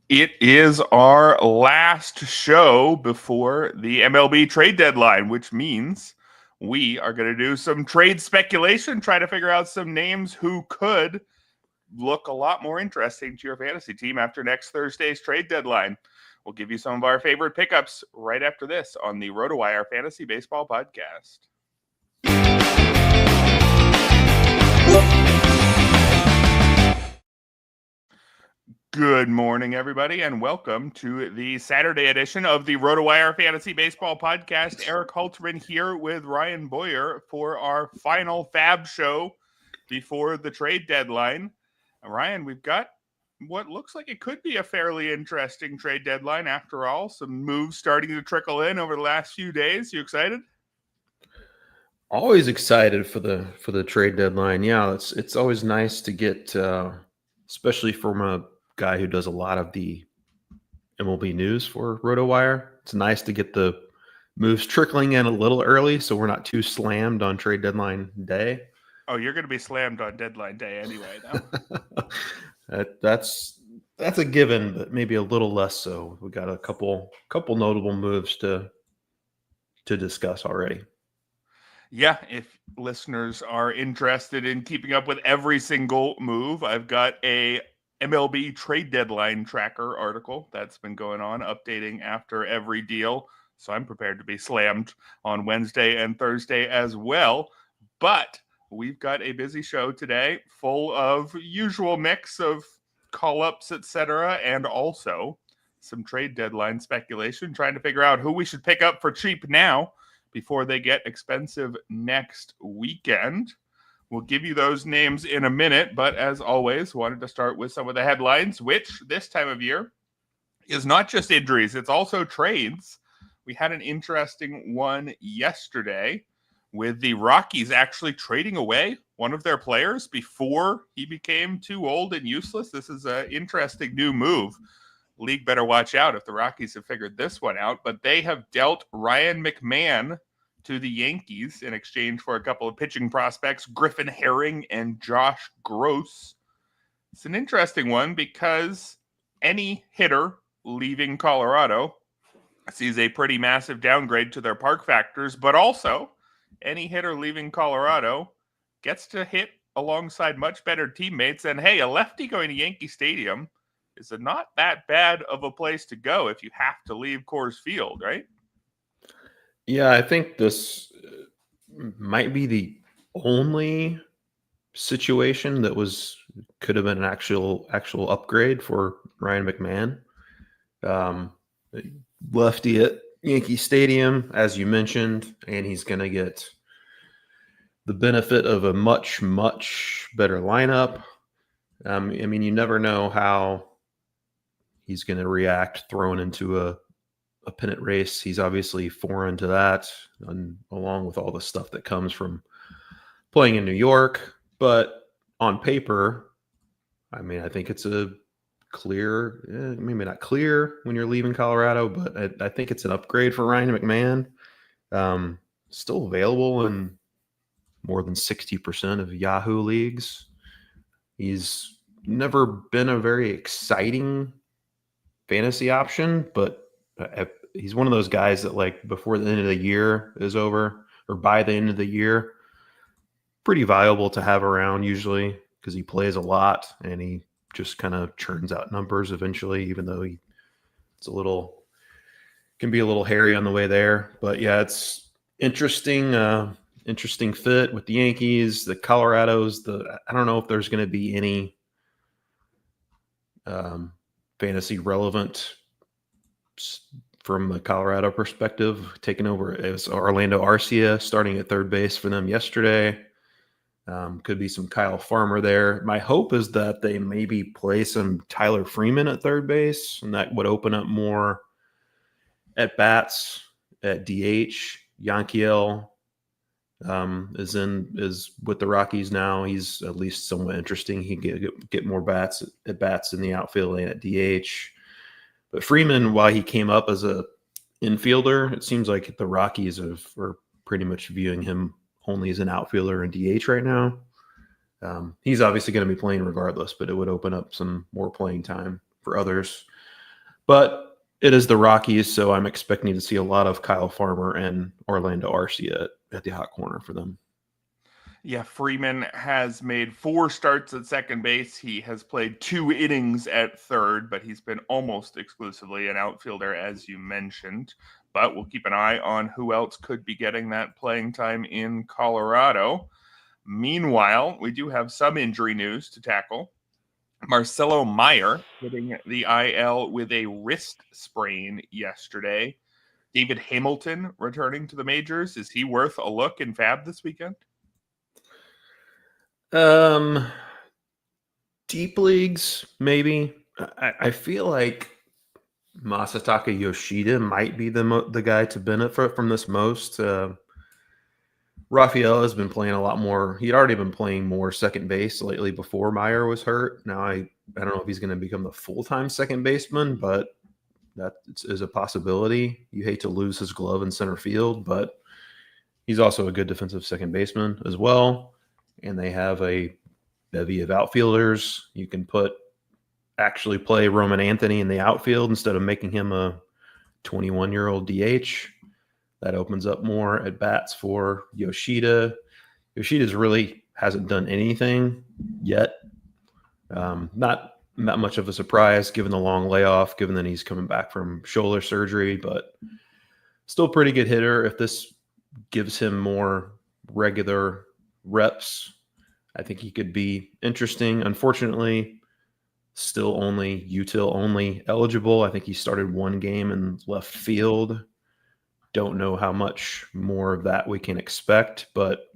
It is our last show before the MLB trade deadline, which means we are going to do some trade speculation, try to figure out some names who could look a lot more interesting to your fantasy team after next Thursday's trade deadline. We'll give you some of our favorite pickups right after this on the RotoWire Fantasy Baseball Podcast. Good morning, everybody, and welcome to the Saturday edition of the RotoWire Fantasy Baseball Podcast. Erik Halterman here with Ryan Boyer for our final Fab show before the trade deadline. Ryan, we've got what looks like it could be a fairly interesting trade deadline after all. Some moves starting to trickle in over the last few days. You excited? Always excited for the trade deadline. Yeah, it's always nice to get, especially from a guy who does a lot of the MLB news for RotoWire. It's nice to get the moves trickling in a little early, so we're not too slammed on trade deadline day. Oh, you're going to be slammed on deadline day anyway, though. That's a given, but maybe a little less so. We got a couple notable moves to discuss already. Yeah, if listeners are interested in keeping up with every single move, I've got a MLB trade deadline tracker article that's been going on, updating after every deal. So I'm prepared to be slammed on Wednesday and Thursday as well. But we've got a busy show today, full of usual mix of call-ups, etc., and also some trade deadline speculation, trying to figure out who we should pick up for cheap now before they get expensive next weekend. We'll give you those names in a minute, but as always, wanted to start with some of the headlines, which this time of year is not just injuries, it's also trades. We had an interesting one yesterday with the Rockies actually trading away one of their players before he became too old and useless. This is an interesting new move. League better watch out if the Rockies have figured this one out, but they have dealt Ryan McMahon to the Yankees in exchange for a couple of pitching prospects, Griffin Herring and Josh Gross. It's an interesting one because any hitter leaving Colorado sees a pretty massive downgrade to their park factors, but also any hitter leaving Colorado gets to hit alongside much better teammates. And hey, a lefty going to Yankee Stadium is not that bad of a place to go if you have to leave Coors Field, right? Yeah, I think this might be the only situation that could have been an actual upgrade for Ryan McMahon. Lefty at Yankee Stadium, as you mentioned, and he's going to get the benefit of a much, much better lineup. I mean, you never know how he's going to react thrown into a pennant race. He's obviously foreign to that, and along with all the stuff that comes from playing in New York. But on paper, I mean, I think it's a clear, maybe not clear when you're leaving Colorado, but I think it's an upgrade for Ryan McMahon. Still available in more than 60% of Yahoo leagues. He's never been a very exciting fantasy option, but he's one of those guys that, like, before the end of the year is over, or by the end of the year, pretty valuable to have around usually because he plays a lot and he just kind of churns out numbers eventually, even though can be a little hairy on the way there. But yeah, it's interesting fit with the Yankees, the Colorados. I don't know if there's going to be any fantasy relevant from the Colorado perspective. Taking over as Orlando Arcia starting at third base for them yesterday. Could be some Kyle Farmer there. My hope is that they maybe play some Tyler Freeman at third base, and that would open up more at bats at DH. Yankiel is with the Rockies now. He's at least somewhat interesting. He can get more bats in the outfield and at DH. But Freeman, while he came up as a infielder, it seems like the Rockies are pretty much viewing him only as an outfielder and DH right now. He's obviously going to be playing regardless, but it would open up some more playing time for others. But it is the Rockies, so I'm expecting to see a lot of Kyle Farmer and Orlando Arcia at the hot corner for them. Yeah, Freeman has made 4 starts at second base. He has played 2 innings at third, but he's been almost exclusively an outfielder, as you mentioned. But we'll keep an eye on who else could be getting that playing time in Colorado. Meanwhile, we do have some injury news to tackle. Marcelo Meyer hitting the IL with a wrist sprain yesterday. David Hamilton returning to the majors. Is he worth a look in Fab this weekend? Deep leagues, maybe. I feel like Masataka Yoshida might be the guy to benefit from this most. Rafael has been playing a lot more. He'd already been playing more second base lately before Meyer was hurt. Now I don't know if he's going to become the full-time second baseman, but that is a possibility. You hate to lose his glove in center field, but he's also a good defensive second baseman as well. And they have a bevy of outfielders. You can actually play Roman Anthony in the outfield instead of making him a 21-year-old DH. That opens up more at bats for Yoshida. Yoshida's really hasn't done anything yet. Not much of a surprise given the long layoff, given that he's coming back from shoulder surgery, but still a pretty good hitter. If this gives him more regular reps, I think he could be interesting. Unfortunately, still only util only eligible. I think he started 1 game in left field. Don't know how much more of that we can expect, but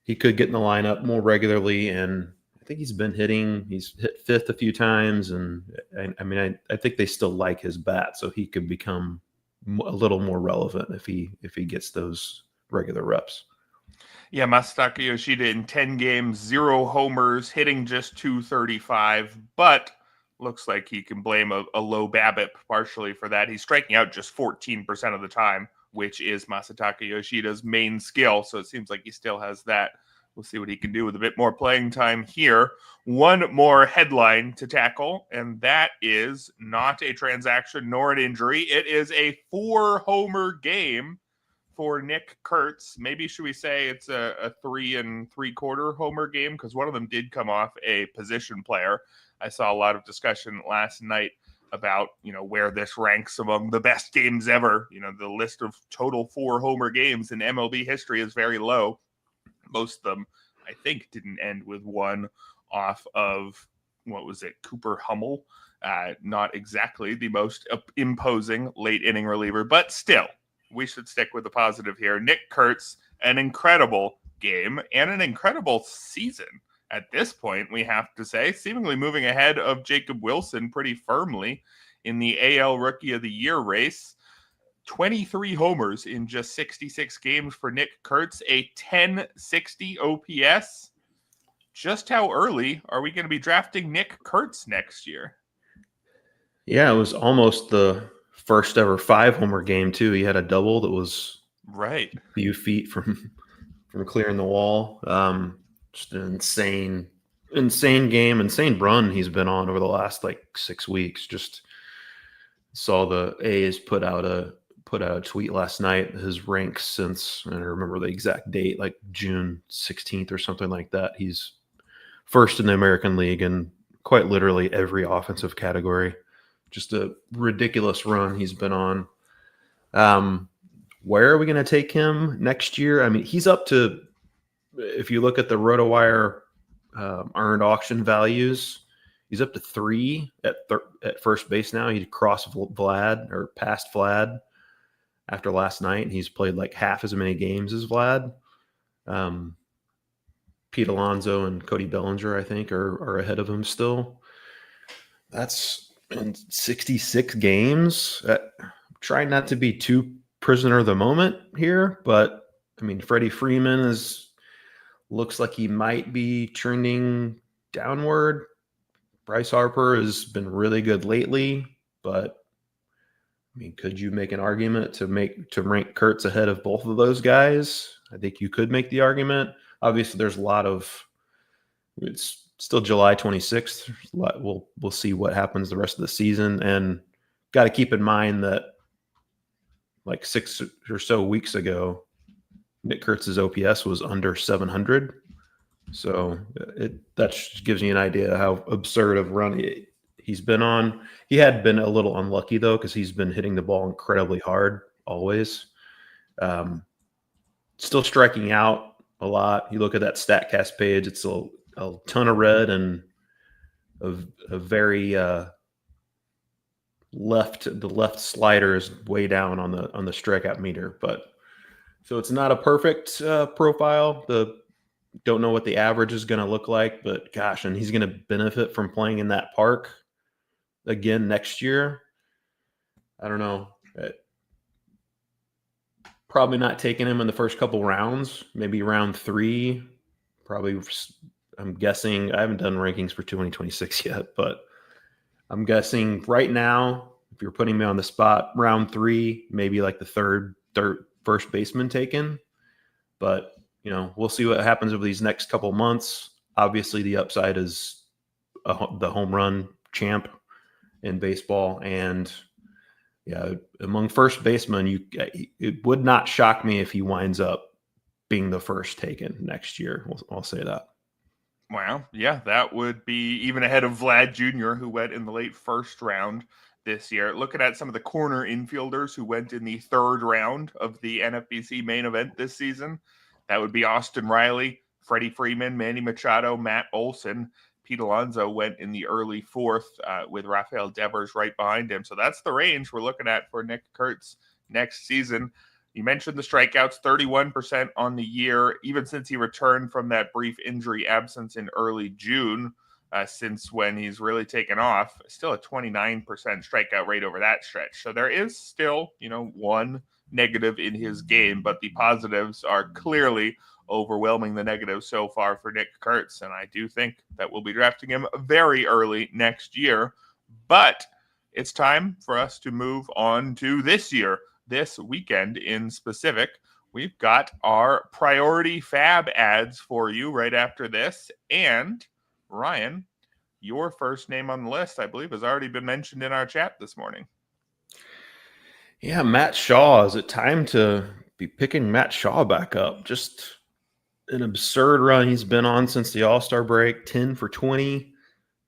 he could get in the lineup more regularly. And I think he's been hitting. He's hit 5th a few times, and I think they still like his bat, so he could become a little more relevant if he gets those regular reps. Yeah, Masataka Yoshida in 10 games, 0 homers, hitting just .235, but looks like he can blame a low BABIP partially for that. He's striking out just 14% of the time, which is Masataka Yoshida's main skill, so it seems like he still has that. We'll see what he can do with a bit more playing time here. One more headline to tackle, and that is not a transaction nor an injury. It is a 4-homer game for Nick Kurtz. Maybe should we say it's a 3 3/4 homer game, because one of them did come off a position player. I saw a lot of discussion last night about, where this ranks among the best games ever. The list of total 4-homer games in MLB history is very low. Most of them, I think, didn't end with one off of, Cooper Hummel. Not exactly the most imposing late inning reliever, but still, we should stick with the positive here. Nick Kurtz, an incredible game and an incredible season at this point, we have to say, seemingly moving ahead of Jacob Wilson pretty firmly in the AL Rookie of the Year race. 23 homers in just 66 games for Nick Kurtz, a 1060 OPS. Just how early are we going to be drafting Nick Kurtz next year? Yeah, it was almost the first ever 5-homer game too. He had a double that was right a few feet from clearing the wall. Just an insane game, insane run he's been on over the last 6 weeks. Just saw the A's put out a tweet last night. His ranks since, I don't remember the exact date, June 16th or something like that. He's first in the American League in quite literally every offensive category. Just a ridiculous run he's been on. Where are we going to take him next year? I mean, he's up to, if you look at the RotoWire earned auction values, he's up to 3 at first base now. He crossed Vlad, or passed Vlad after last night. He's played half as many games as Vlad. Pete Alonso and Cody Bellinger, I think, are ahead of him still. That's in 66 games. Trying not to be too prisoner of the moment here, but I mean, Freddie Freeman looks like he might be trending downward. Bryce Harper has been really good lately, but I mean, could you make an argument to rank Kurtz ahead of both of those guys? I think you could make the argument. Obviously, there's a lot of. It's still July 26th. We'll see what happens the rest of the season, and got to keep in mind that like 6 or so weeks ago, Nick Kurtz's OPS was under 700. So that gives you an idea how absurd of run he's been on. He had been a little unlucky though, because he's been hitting the ball incredibly hard always. Still striking out a lot. You look at that StatCast page; it's a ton of red and a very the left slider is way down on the strikeout meter. But so it's not a perfect profile. Don't know what the average is going to look like, but gosh, and he's going to benefit from playing in that park again next year. I don't know. Probably not taking him in the first couple rounds, maybe round 3. Probably, I'm guessing, I haven't done rankings for 2026 yet, but I'm guessing right now, if you're putting me on the spot, round 3, maybe like the third first baseman taken. But we'll see what happens over these next couple months. Obviously, the upside is the home run champ in baseball, and among first basemen, it would not shock me if he winds up being the first taken next year. I'll say that. Wow, yeah, that would be even ahead of Vlad Jr., who went in the late first round this year. Looking at some of the corner infielders who went in the third round of the NFBC main event this season, that would be Austin Riley, Freddie Freeman, Manny Machado, Matt Olson. Pete Alonso went in the early fourth with Rafael Devers right behind him. So that's the range we're looking at for Nick Kurtz next season. You mentioned the strikeouts, 31% on the year, even since he returned from that brief injury absence in early June, since when he's really taken off. Still a 29% strikeout rate over that stretch. So there is still, one negative in his game, but the positives are clearly overwhelming the negatives so far for Nick Kurtz. And I do think that we'll be drafting him very early next year. But it's time for us to move on to this year. This weekend in specific, we've got our priority fab ads for you right after this. And Ryan, your first name on the list, I believe, has already been mentioned in our chat this morning. Yeah, Matt Shaw. Is it time to be picking Matt Shaw back up? Just an absurd run he's been on since the All-Star break. 10 for 20,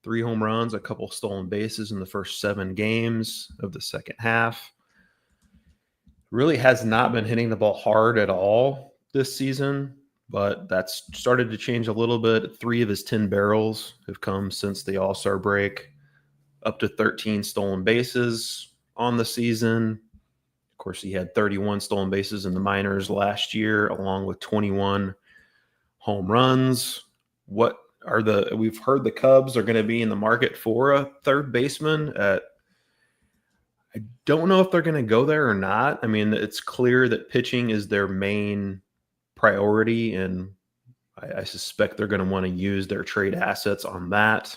3 home runs, a couple stolen bases in the first 7 games of the second half. Really has not been hitting the ball hard at all this season, but that's started to change a little bit. 3 of his 10 barrels have come since the All-Star break, up to 13 stolen bases on the season. Of course, he had 31 stolen bases in the minors last year, along with 21 home runs. We've heard the Cubs are going to be in the market for a third baseman. I don't know if they're going to go there or not. I mean, it's clear that pitching is their main priority, and I suspect they're going to want to use their trade assets on that.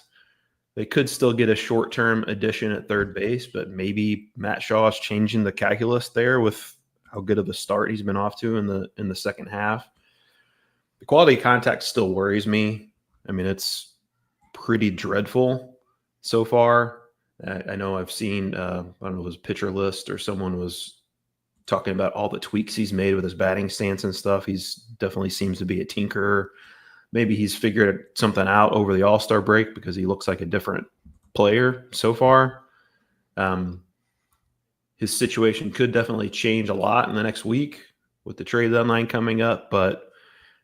They could still get a short-term addition at third base, but maybe Matt Shaw is changing the calculus there with how good of a start he's been off to in the second half. The quality of contact still worries me. I mean, it's pretty dreadful so far. I know I've seen, I don't know, it was Pitcher List or someone was talking about all the tweaks he's made with his batting stance and stuff. He's definitely seems to be a tinkerer. Maybe he's figured something out over the All-Star break because he looks like a different player so far. His situation could definitely change a lot in the next week with the trade deadline coming up. But,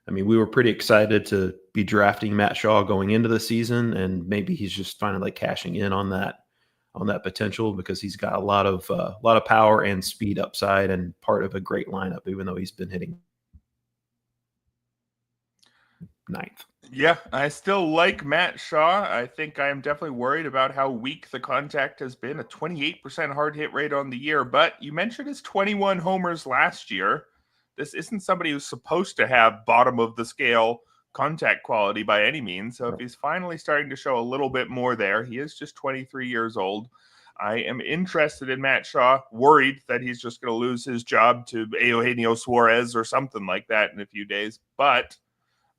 I mean, we were pretty excited to be drafting Matt Shaw going into the season, and maybe he's just finally cashing in on that potential because he's got a lot of power and speed upside and part of a great lineup, even though he's been hitting 9th. Yeah, I still like Matt Shaw. I think I am definitely worried about how weak the contact has been, a 28% hard hit rate on the year. But you mentioned his 21 homers last year. This isn't somebody who's supposed to have bottom of the scale contact quality by any means. So if he's finally starting to show a little bit more there, he is just 23 years old. I am interested in Matt Shaw, worried that he's just going to lose his job to Eugenio Suarez or something like that in a few days. But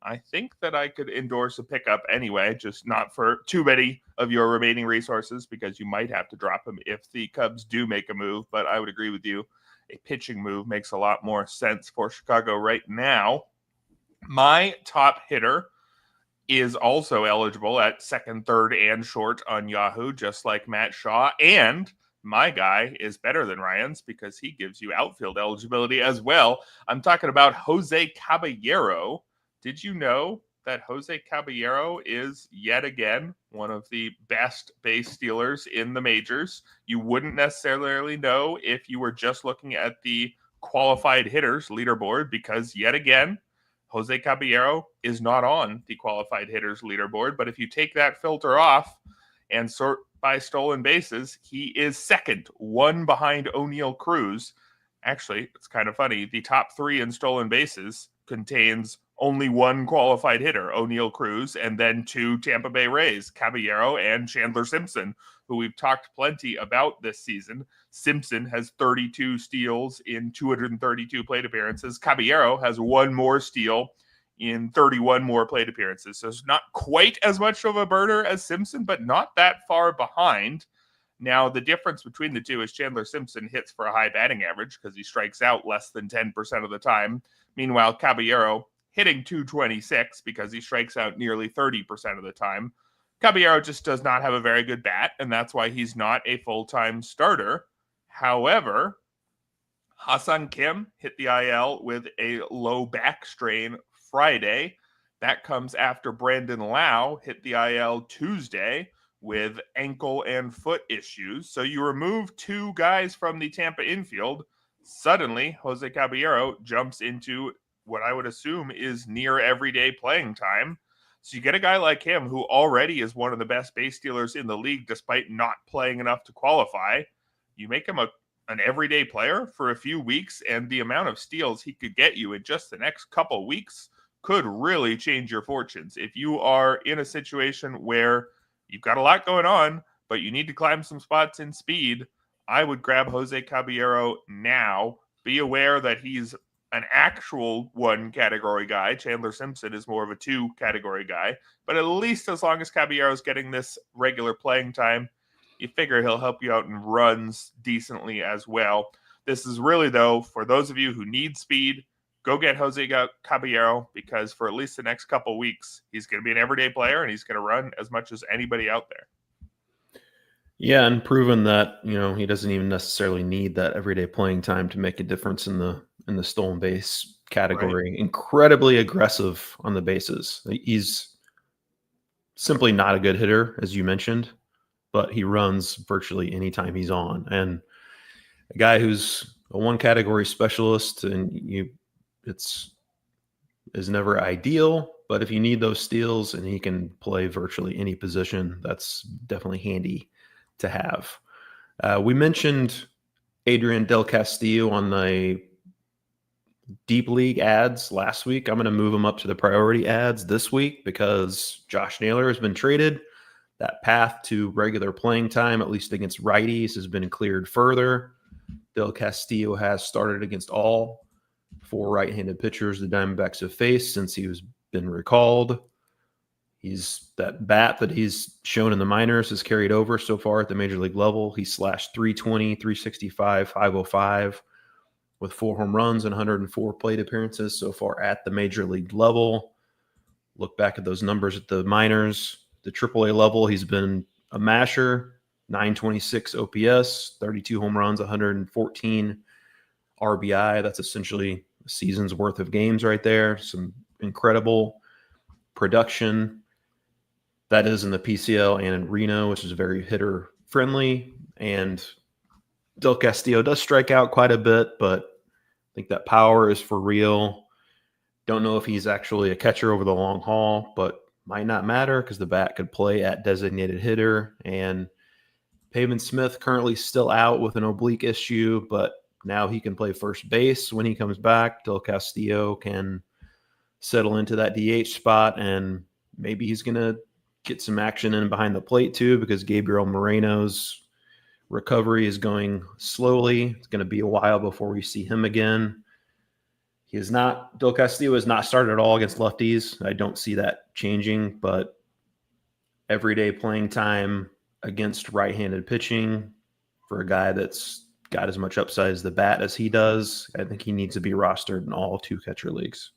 I think that I could endorse a pickup anyway, just not for too many of your remaining resources because you might have to drop him if the Cubs do make a move. But I would agree with you. A pitching move makes a lot more sense for Chicago right now. My top hitter is also eligible at second, third, and short on Yahoo, just like Matt Shaw. And my guy is better than Ryan's because he gives you outfield eligibility as well. I'm talking about Jose Caballero. Did you know that Jose Caballero is yet again one of the best base stealers in the majors? You wouldn't necessarily know if you were just looking at the qualified hitters leaderboard because yet again, Jose Caballero is not on the qualified hitters leaderboard, but if you take that filter off and sort by stolen bases, he is second, one behind O'Neal Cruz. Actually, it's kind of funny. The top three in stolen bases contains only one qualified hitter, O'Neal Cruz, and then two Tampa Bay Rays, Caballero and Chandler Simpson, who we've talked plenty about this season. Simpson has 32 steals in 232 plate appearances. Caballero has one more steal in 31 more plate appearances. So it's not quite as much of a burner as Simpson, but not that far behind. Now, the difference between the two is Chandler Simpson hits for a high batting average because he strikes out less than 10% of the time. Meanwhile, Caballero hitting 226 because he strikes out nearly 30% of the time. Caballero just does not have a very good bat, and that's why he's not a full-time starter. However, Ha-Seong Kim hit the IL with a low back strain Friday. That comes after Brandon Lau hit the IL Tuesday with ankle and foot issues. So you remove two guys from the Tampa infield. Suddenly, Jose Caballero jumps into what I would assume is near everyday playing time. So you get a guy like him who already is one of the best base stealers in the league despite not playing enough to qualify. You make him an everyday player for a few weeks, and the amount of steals he could get you in just the next couple weeks could really change your fortunes. If you are in a situation where you've got a lot going on, but you need to climb some spots in speed, I would grab Jose Caballero now. Be aware that he's an actual one category guy. Chandler Simpson is more of a two category guy. But at least as long as Caballero is getting this regular playing time, you figure he'll help you out in runs decently as well. This is really, though, for those of you who need speed, go get Jose Caballero because for at least the next couple weeks, he's going to be an everyday player and he's going to run as much as anybody out there. Yeah, and proven that, he doesn't even necessarily need that everyday playing time to make a difference in the stolen base category. Right. Incredibly aggressive on the bases. He's simply not a good hitter, as you mentioned, but he runs virtually anytime he's on. And a guy who's a one category specialist, and is never ideal, but if you need those steals and he can play virtually any position, that's definitely handy to have. We mentioned Adrian Del Castillo on the deep league ads last week. I'm going to move him up to the priority ads this week because Josh Naylor has been traded. That path to regular playing time, at least against righties, has been cleared further. Del Castillo has started against all four right-handed pitchers the Diamondbacks have faced since he was been recalled. That bat that he's shown in the minors has carried over so far at the major league level. He slashed 320, 365, 505 with 4 home runs and 104 plate appearances so far at the major league level. Look back at those numbers at the minors. The AAA level, he's been a masher, 926 OPS, 32 home runs, 114 RBI. That's essentially a season's worth of games right there. Some incredible production. That is in the PCL and in Reno, which is very hitter friendly. And Del Castillo does strike out quite a bit, but I think that power is for real. Don't know if he's actually a catcher over the long haul, but might not matter because the bat could play at designated hitter. And Pavin Smith currently still out with an oblique issue, but now he can play first base when he comes back. Del Castillo can settle into that DH spot, and maybe he's going to get some action in behind the plate too because Gabriel Moreno's recovery is going slowly. It's going to be a while before we see him again. Del Castillo has not started at all against lefties. I don't see that changing, but everyday playing time against right-handed pitching for a guy that's got as much upside as the bat as he does, I think he needs to be rostered in all 2-catcher leagues.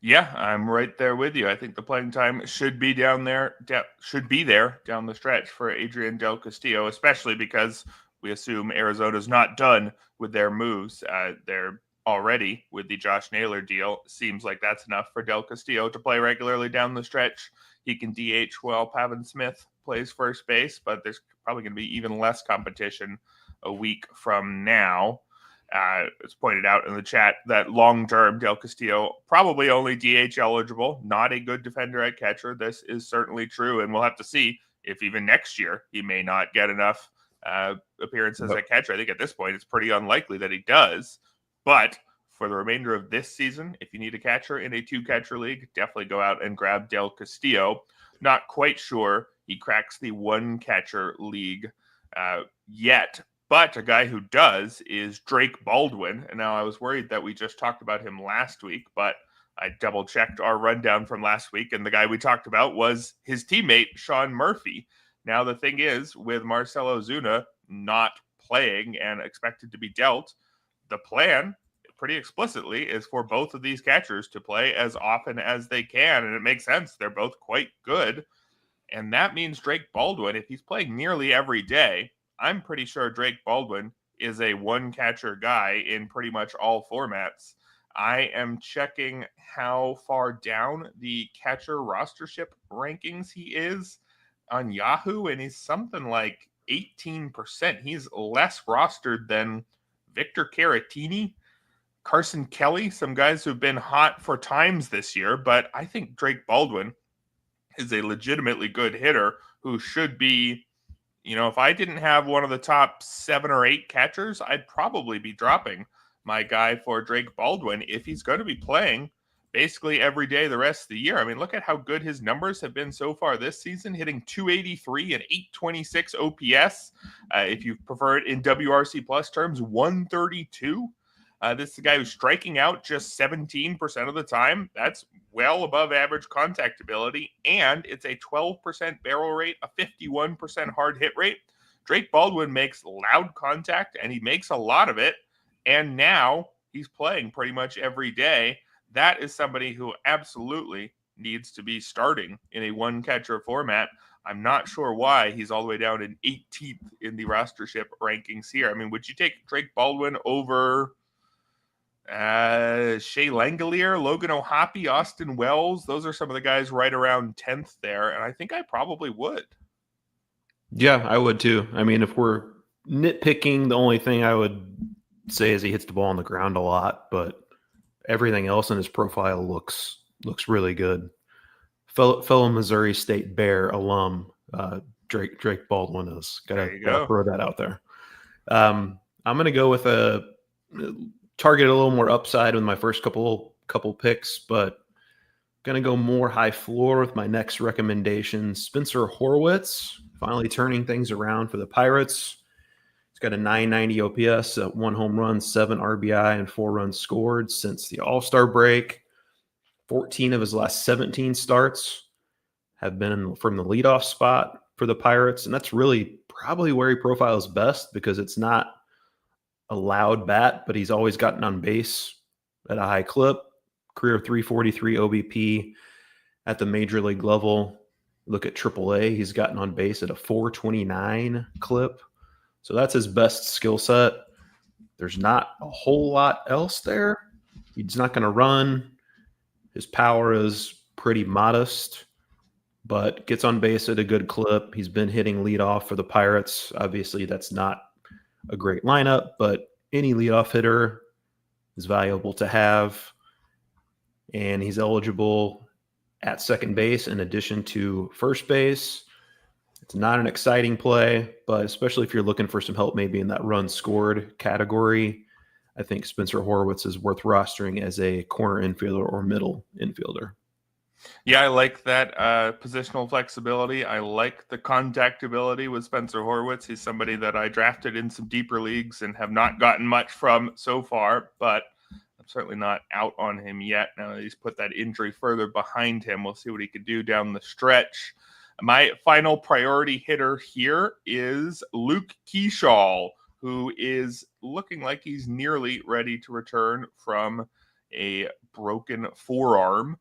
Yeah, I'm right there with you. I think the playing time should be down there, down the stretch for Adrian Del Castillo, especially because we assume Arizona's not done with their moves. They're already with the Josh Naylor deal. Seems like that's enough for Del Castillo to play regularly down the stretch. He can DH while Pavin Smith plays first base, but there's probably going to be even less competition a week from now. It's pointed out in the chat that long-term Del Castillo probably only DH eligible, not a good defender at catcher. This is certainly true, and we'll have to see if even next year he may not get enough appearances at catcher. I think at this point it's pretty unlikely that he does, but for the remainder of this season, if you need a catcher in a 2-catcher league, definitely go out and grab Del Castillo. Not quite sure he cracks the 1-catcher league yet, but a guy who does is Drake Baldwin. And now I was worried that we just talked about him last week, but I double-checked our rundown from last week, and the guy we talked about was his teammate, Sean Murphy. Now, the thing is, with Marcell Ozuna not playing and expected to be dealt, the plan, pretty explicitly, is for both of these catchers to play as often as they can, and it makes sense. They're both quite good, and that means Drake Baldwin, if he's playing nearly every day, I'm pretty sure Drake Baldwin is a 1-catcher guy in pretty much all formats. I am checking how far down the catcher rostership rankings he is on Yahoo, and he's something like 18%. He's less rostered than Victor Caratini, Carson Kelly, some guys who've been hot for times this year, but I think Drake Baldwin is a legitimately good hitter who should be, if I didn't have one of the top 7 or 8 catchers, I'd probably be dropping my guy for Drake Baldwin if he's going to be playing basically every day the rest of the year. I mean, look at how good his numbers have been so far this season, hitting 283 and 826 OPS. If you prefer it in WRC plus terms, 132. This is a guy who's striking out just 17% of the time. That's well above average contact ability, and it's a 12% barrel rate, a 51% hard hit rate. Drake Baldwin makes loud contact, and he makes a lot of it, and now he's playing pretty much every day. That is somebody who absolutely needs to be starting in a 1-catcher format. I'm not sure why he's all the way down in 18th in the rostership rankings here. I mean, would you take Drake Baldwin over Shea Langolier, Logan O'Hoppe, Austin Wells? Those are some of the guys right around 10th there, and I think I probably would. Yeah, I would too. I mean, if we're nitpicking, the only thing I would say is he hits the ball on the ground a lot, but everything else in his profile looks really good. Fellow Missouri State Bear alum, Drake Baldwin is. Gotta throw that out there. I'm going to go with a target a little more upside with my first couple picks, but going to go more high floor with my next recommendation. Spencer Horwitz, finally turning things around for the Pirates. He's got a 990 OPS, 1 home run, 7 RBI, and 4 runs scored since the All-Star break. 14 of his last 17 starts have been from the leadoff spot for the Pirates, and that's really probably where he profiles best because it's not a loud bat, but he's always gotten on base at a high clip. Career 343 OBP at the major league level. Look at AAA, he's gotten on base at a 429 clip. So that's his best skill set. There's not a whole lot else there. He's not going to run. His power is pretty modest, but gets on base at a good clip. He's been hitting leadoff for the Pirates. Obviously, that's not a great lineup, but any leadoff hitter is valuable to have. And he's eligible at second base in addition to first base. It's not an exciting play, but especially if you're looking for some help maybe in that run scored category, I think Spencer Horwitz is worth rostering as a corner infielder or middle infielder. Yeah, I like that positional flexibility. I like the contact ability with Spencer Horwitz. He's somebody that I drafted in some deeper leagues and have not gotten much from so far, but I'm certainly not out on him yet. Now that he's put that injury further behind him, we'll see what he could do down the stretch. My final priority hitter here is Luke Keyshaw, who is looking like he's nearly ready to return from a broken forearm.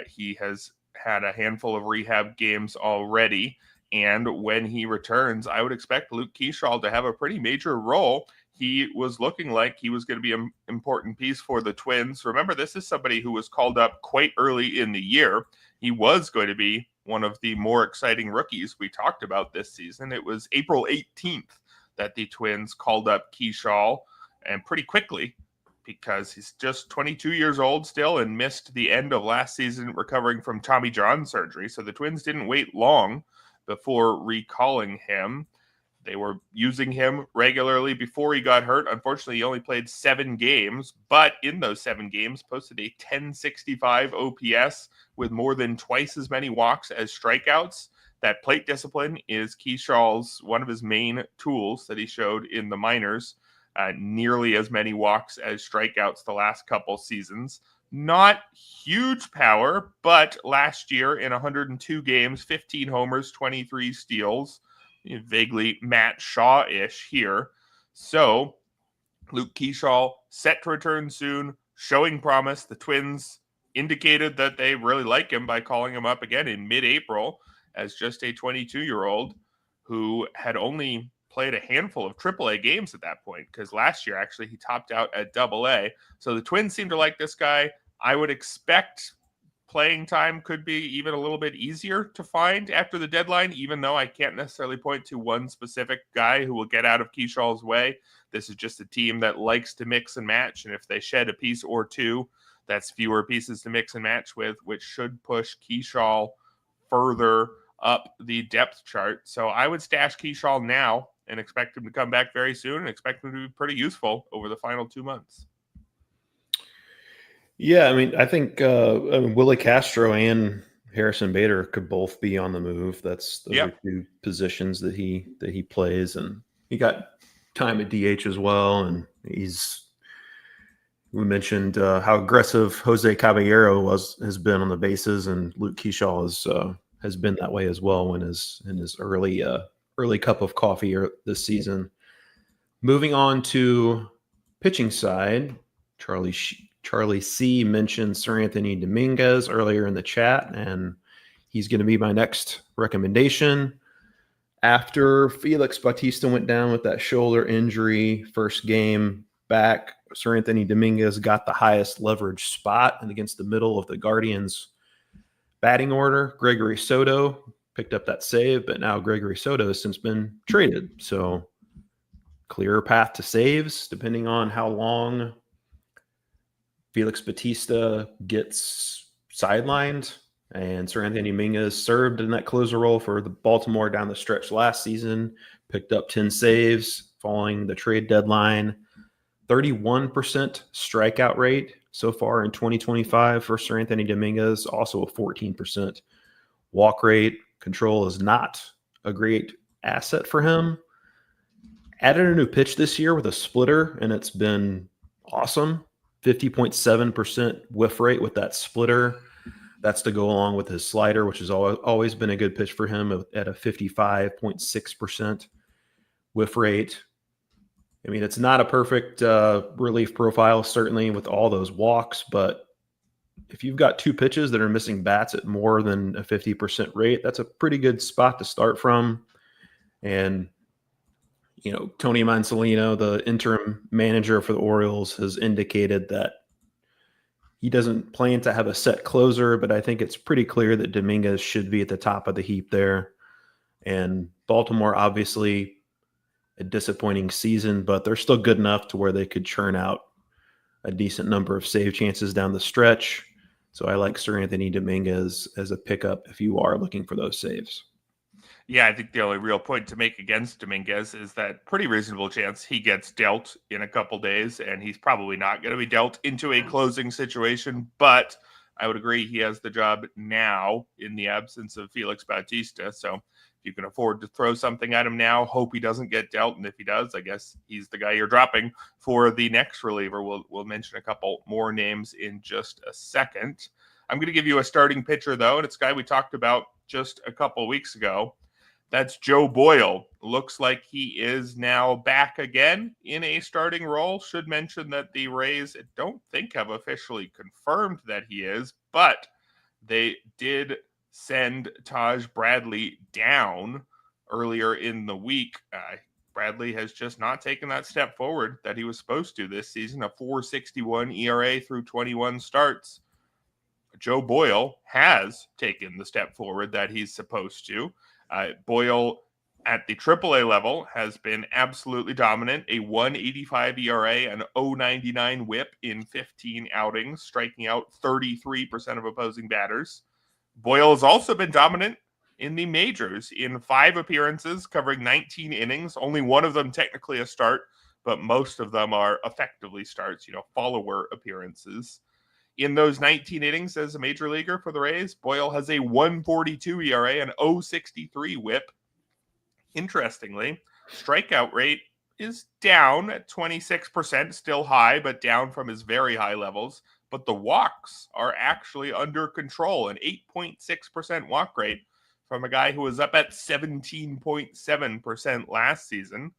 He has had a handful of rehab games already, and when he returns, I would expect Luke Keyshaw to have a pretty major role. He was looking like he was going to be an important piece for the Twins. Remember, this is somebody who was called up quite early in the year. He was going to be one of the more exciting rookies we talked about this season. It was April 18th that the Twins called up Keyshaw, and pretty quickly, because he's just 22 years old still and missed the end of last season recovering from Tommy John surgery. So the Twins didn't wait long before recalling him. They were using him regularly before he got hurt. Unfortunately, he only played 7 games, but in those 7 games, posted a 1065 OPS with more than twice as many walks as strikeouts. That plate discipline is Keyshaw's one of his main tools that he showed in the minors. Nearly as many walks as strikeouts the last couple seasons. Not huge power, but last year in 102 games, 15 homers, 23 steals. Vaguely Matt Shaw-ish here. So Luke Keyshaw set to return soon, showing promise. The Twins indicated that they really like him by calling him up again in mid-April as just a 22-year-old who had only played a handful of AAA games at that point, because last year actually he topped out at AA. So the Twins seem to like this guy. I would expect playing time could be even a little bit easier to find after the deadline, even though I can't necessarily point to one specific guy who will get out of Keyshaw's way. This is just a team that likes to mix and match, and if they shed a piece or two, that's fewer pieces to mix and match with, which should push Keyshaw further up the depth chart. So I would stash Keyshaw now and expect him to come back very soon and expect him to be pretty useful over the final 2 months. Yeah, I mean, I think Willie Castro and Harrison Bader could both be on the move. Those are 2 positions that he plays, and he got time at DH as well. And we mentioned how aggressive Jose Caballero has been on the bases, and Luke Keyshaw has been that way as well in his early cup of coffee this season. Moving on to pitching side, Charlie C mentioned Seranthony Dominguez earlier in the chat, and he's going to be my next recommendation. After Felix Bautista went down with that shoulder injury, first game back, Seranthony Dominguez got the highest leverage spot and against the middle of the Guardians batting order. Gregory Soto picked up that save, but now Gregory Soto has since been traded. So clearer path to saves, depending on how long Felix Bautista gets sidelined. And Seranthony Dominguez served in that closer role for the Baltimore down the stretch last season, picked up 10 saves following the trade deadline, 31% strikeout rate so far in 2025 for Seranthony Dominguez, also a 14% walk rate. Control is not a great asset for him. Added a new pitch this year with a splitter, and it's been awesome. 50.7% whiff rate with that splitter. That's to go along with his slider, which has always been a good pitch for him at a 55.6% whiff rate. I mean, it's not a perfect relief profile, certainly with all those walks, but if you've got 2 pitches that are missing bats at more than a 50% rate, that's a pretty good spot to start from. And, Tony Mansolino, the interim manager for the Orioles, has indicated that he doesn't plan to have a set closer, but I think it's pretty clear that Dominguez should be at the top of the heap there. And Baltimore, obviously, a disappointing season, but they're still good enough to where they could churn out a decent number of save chances down the stretch. So I like Seranthony Dominguez as a pickup if you are looking for those saves. Yeah, I think the only real point to make against Dominguez is that pretty reasonable chance he gets dealt in a couple days, and he's probably not going to be dealt into a closing situation. But I would agree he has the job now in the absence of Felix Bautista. So If you can afford to throw something at him now, hope he doesn't get dealt. And if he does, I guess he's the guy you're dropping for the next reliever. We'll mention a couple more names in just a second. I'm going to give you a starting pitcher, though, and it's a guy we talked about just a couple weeks ago. That's Joe Boyle. Looks like he is now back again in a starting role. Should mention that the Rays don't think have officially confirmed that he is, but they did send Taj Bradley down earlier in the week. Bradley has just not taken that step forward that he was supposed to this season, a 4.61 ERA through 21 starts. Joe Boyle has taken the step forward that he's supposed to. Boyle at the AAA level has been absolutely dominant, a 1.85 ERA and 0.99 whip in 15 outings, striking out 33% of opposing batters. Boyle has also been dominant in the majors in 5 appearances, covering 19 innings, only one of them technically a start, but most of them are effectively starts, follower appearances. In those 19 innings as a major leaguer for the Rays, Boyle has a 1.42 ERA and 0.63 whip. Interestingly, strikeout rate is down at 26%, still high, but down from his very high levels. But the walks are actually under control, an 8.6% walk rate from a guy who was up at 17.7% last season.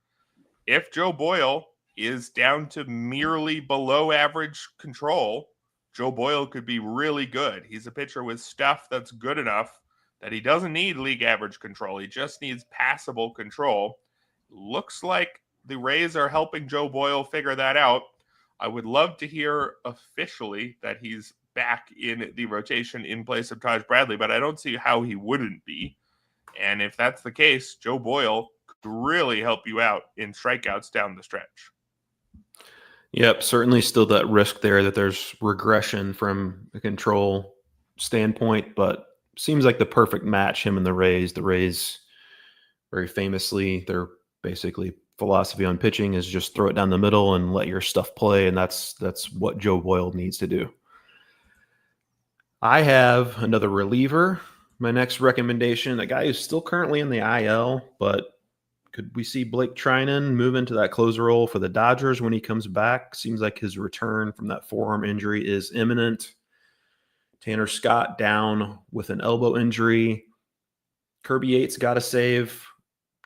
If Joe Boyle is down to merely below average control, Joe Boyle could be really good. He's a pitcher with stuff that's good enough that he doesn't need league average control. He just needs passable control. Looks like the Rays are helping Joe Boyle figure that out. I would love to hear officially that he's back in the rotation in place of Taj Bradley, but I don't see how he wouldn't be. And if that's the case, Joe Boyle could really help you out in strikeouts down the stretch. Yep, certainly still that risk there that there's regression from a control standpoint, but seems like the perfect match, him and the Rays. The Rays, very famously, their basically philosophy on pitching is just throw it down the middle and let your stuff play, and that's what Joe Boyle needs to do. I have another reliever. My next recommendation, a guy who's still currently in the IL, but could we see Blake Trinan move into that closer role for the Dodgers when he comes back? Seems like his return from that forearm injury is imminent. Tanner Scott down with an elbow injury. Kirby Yates got a save,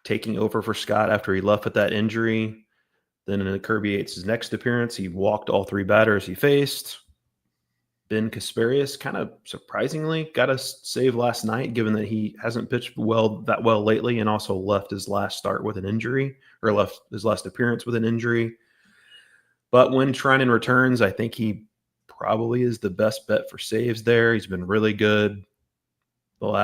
taking over for Scott after he left with that injury. Then in Kirby Yates' next appearance, he walked all 3 batters he faced. Ben Kasparius, kind of surprisingly, got a save last night, given that he hasn't pitched that well lately, and also left his last start with an injury, or left his last appearance with an injury. But when Trinan returns, I think he probably is the best bet for saves there. He's been really good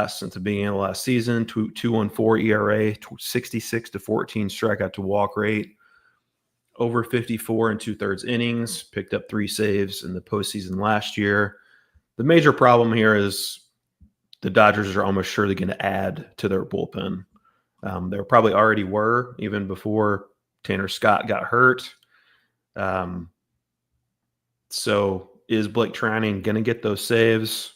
since the beginning of the last season. 2.14 ERA, 66 to 14 strikeout to walk rate. Over 54 and 2/3 innings, picked up 3 saves in the postseason last year. The major problem here is the Dodgers are almost surely going to add to their bullpen. They probably already were, even before Tanner Scott got hurt. So is Blake Trinan going to get those saves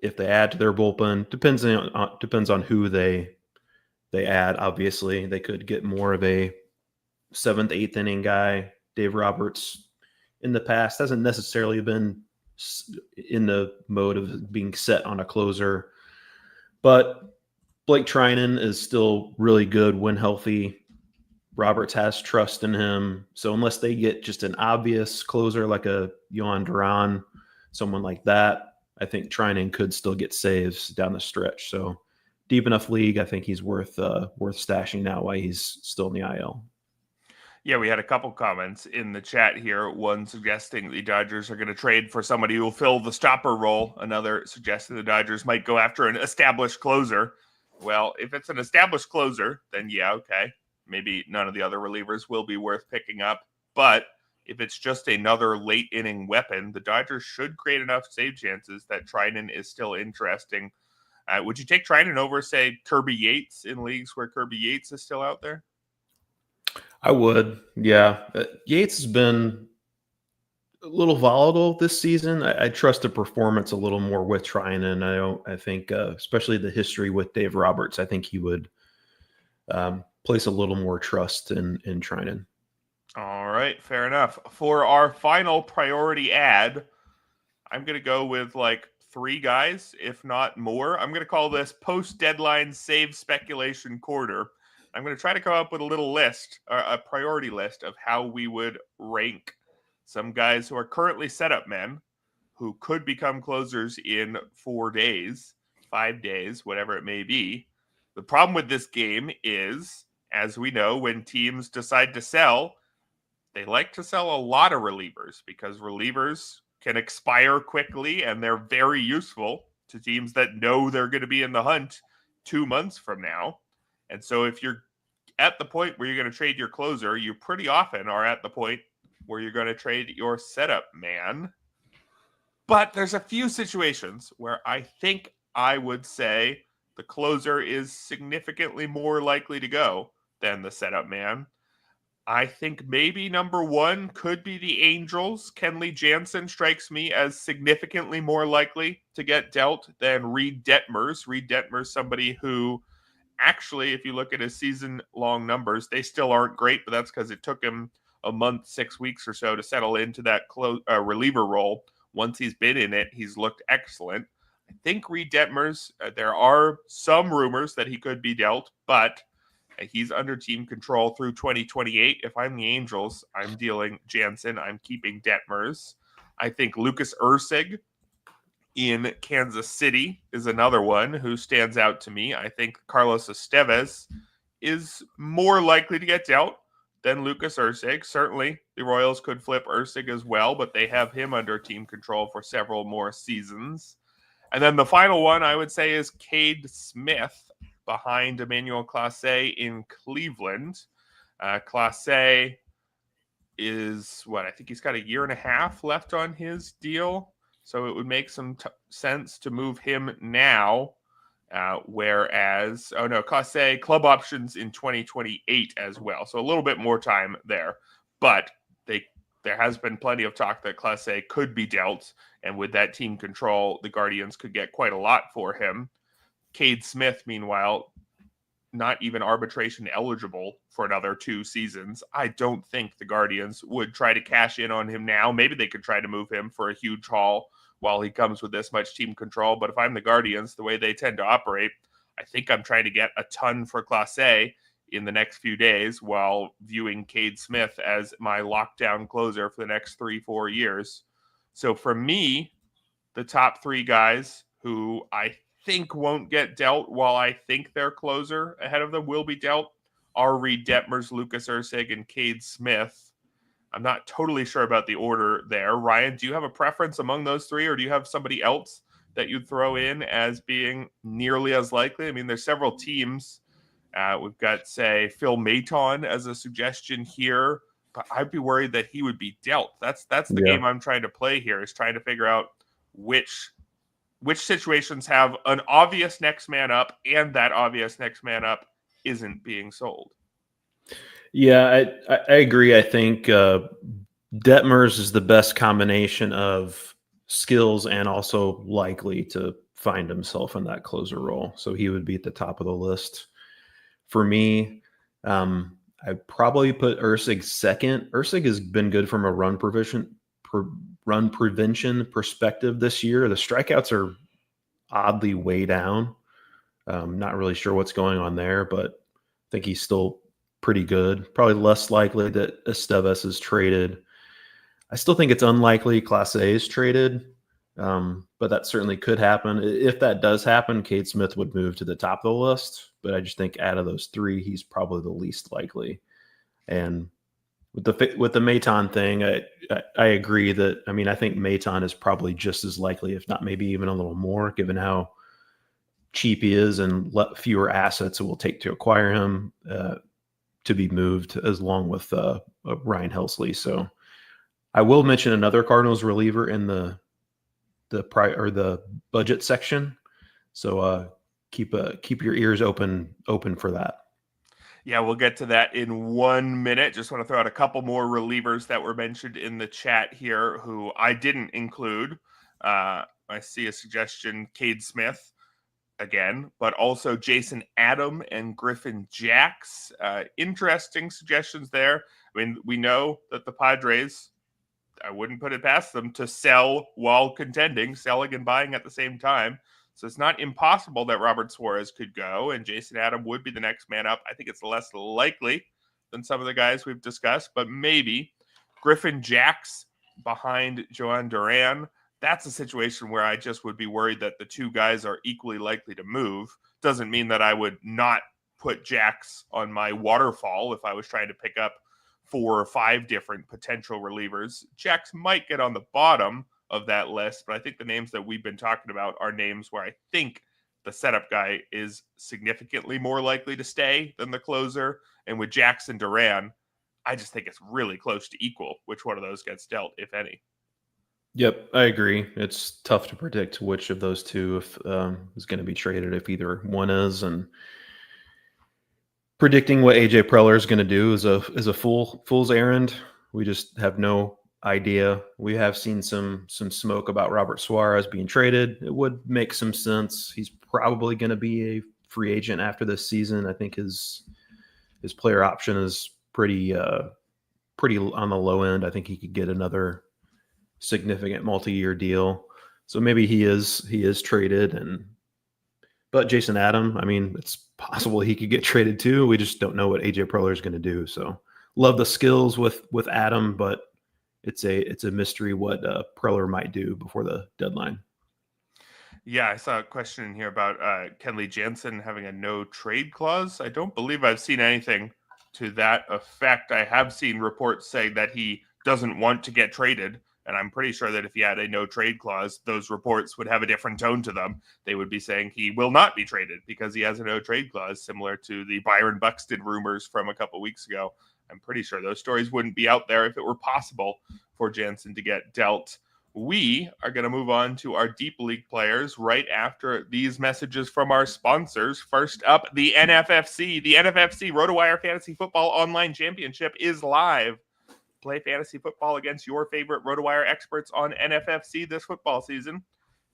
if they add to their bullpen? Depends on who they add, obviously. They could get more of a 7th, 8th inning guy. Dave Roberts in the past hasn't necessarily been in the mode of being set on a closer, but Blake Trinan is still really good when healthy. Roberts has trust in him. So unless they get just an obvious closer like a Yohan Duran, someone like that, I think Trinan could still get saves down the stretch. So deep enough league, I think he's worth stashing now while he's still in the IL. Yeah, we had a couple comments in the chat here. One suggesting the Dodgers are going to trade for somebody who will fill the stopper role. Another suggesting the Dodgers might go after an established closer. Well, if it's an established closer, then yeah, okay. Maybe none of the other relievers will be worth picking up. But if it's just another late inning weapon, the Dodgers should create enough save chances that Trinan is still interesting. Would you take Trinan over, say, Kirby Yates in leagues where Kirby Yates is still out there? I would, yeah. Yates has been a little volatile this season. I trust the performance a little more with Trinan. I think, especially the history with Dave Roberts, I think he would place a little more trust in Trinan. All right, fair enough. For our final priority ad, I'm going to go with like 3 guys, if not more. I'm going to call this post-deadline save speculation quarter. I'm going to try to come up with a little list, a priority list of how we would rank some guys who are currently setup men who could become closers in 4 days, 5 days, whatever it may be. The problem with this game is, as we know, when teams decide to sell, they like to sell a lot of relievers because relievers can expire quickly and they're very useful to teams that know they're going to be in the hunt 2 months from now. And so if you're at the point where you're going to trade your closer, you pretty often are at the point where you're going to trade your setup man. But there's a few situations where I think I would say the closer is significantly more likely to go than the setup man. I think maybe number 1 could be the Angels. Kenley Jansen strikes me as significantly more likely to get dealt than Reed Detmers. Reed Detmers, somebody who actually, if you look at his season-long numbers, they still aren't great, but that's because it took him a month, 6 weeks or so to settle into that reliever role. Once he's been in it, he's looked excellent. I think Reed Detmers, there are some rumors that he could be dealt, but he's under team control through 2028. If I'm the Angels, I'm dealing Jansen. I'm keeping Detmers. I think Lucas Erceg in Kansas City is another one who stands out to me. I think Carlos Estevez is more likely to get dealt than Lucas Erceg. Certainly, the Royals could flip Erceg as well, but they have him under team control for several more seasons. And then the final one I would say is Cade Smith behind Emmanuel Clase in Cleveland. Clase is what? I think he's got a year and a half left on his deal. So it would make some sense to move him now. Whereas, Clase club options in 2028 as well. So a little bit more time there. But there has been plenty of talk that Clase could be dealt. And with that team control, the Guardians could get quite a lot for him. Cade Smith, meanwhile, not even arbitration eligible for another 2 seasons. I don't think the Guardians would try to cash in on him now. Maybe they could try to move him for a huge haul while he comes with this much team control. But if I'm the Guardians, the way they tend to operate, I think I'm trying to get a ton for Clase in the next few days while viewing Cade Smith as my lockdown closer for the next 3-4 years. So for me, the top 3 guys who I think won't get dealt while I think their closer ahead of them will be dealt are Reed Detmers, Lucas Erceg, and Cade Smith. I'm not totally sure about the order there. Ryan, do you have a preference among those 3, or do you have somebody else that you'd throw in as being nearly as likely? I mean, there's several teams. We've got, say, Phil Maton as a suggestion here, but I'd be worried that he would be dealt. That's the game I'm trying to play here, is trying to figure out which situations have an obvious next man up and that obvious next man up isn't being sold. Yeah, I agree. I think Detmers is the best combination of skills and also likely to find himself in that closer role. So he would be at the top of the list. For me, I'd probably put Erceg second. Erceg has been good from a run prevention perspective this year. The strikeouts are oddly way down. Not really sure what's going on there, but I think he's still pretty good. Probably less likely that Estevez is traded. I still think it's unlikely Clase A is traded, but that certainly could happen. If that does happen, Cade Smith would move to the top of the list, but I just think out of those 3, he's probably the least likely. And with the Maton thing, I agree that, I mean, I think Maton is probably just as likely, if not maybe even a little more, given how cheap he is and fewer assets it will take to acquire him to be moved, as long with Ryan Helsley. So I will mention another Cardinals reliever in the budget section. So keep your ears open for that. Yeah, we'll get to that in 1 minute. Just want to throw out a couple more relievers that were mentioned in the chat here who I didn't include. I see a suggestion, Cade Smith. again, but also Jason Adam and Griffin Jacks. Interesting suggestions there. I mean, we know that the Padres, I wouldn't put it past them to sell while contending, selling and buying at the same time. So it's not impossible that Robert Suarez could go and Jason Adam would be the next man up. I think it's less likely than some of the guys we've discussed, but maybe Griffin Jacks behind Joan Duran. That's a situation where I just would be worried that the two guys are equally likely to move. Doesn't mean that I would not put Jacks on my waterfall if I was trying to pick up 4 or 5 different potential relievers. Jacks might get on the bottom of that list, but I think the names that we've been talking about are names where I think the setup guy is significantly more likely to stay than the closer. And with Jackson Duran, I just think it's really close to equal which one of those gets dealt, if any. Yep, I agree. It's tough to predict which of those two is going to be traded, if either one is, and predicting what AJ Preller is going to do is a fool's errand. We just have no idea. We have seen some smoke about Robert Suarez being traded. It would make some sense. He's probably going to be a free agent after this season. I think his player option is pretty on the low end. I think he could get another significant multi-year deal. So maybe he is traded. But Jason Adam, I mean, it's possible he could get traded too. We just don't know what AJ Preller is going to do. So love the skills with Adam, but it's a mystery what Preller might do before the deadline. Yeah, I saw a question in here about Kenley Jansen having a no trade clause. I don't believe I've seen anything to that effect. I have seen reports saying that he doesn't want to get traded. And I'm pretty sure that if he had a no trade clause, those reports would have a different tone to them. They would be saying he will not be traded because he has a no trade clause, similar to the Byron Buxton rumors from a couple weeks ago. I'm pretty sure those stories wouldn't be out there if it were possible for Jansen to get dealt. We are going to move on to our Deep League players right after these messages from our sponsors. First up, the NFFC. The NFFC RotoWire Fantasy Football Online Championship is live. Play fantasy football against your favorite RotoWire experts on NFFC this football season.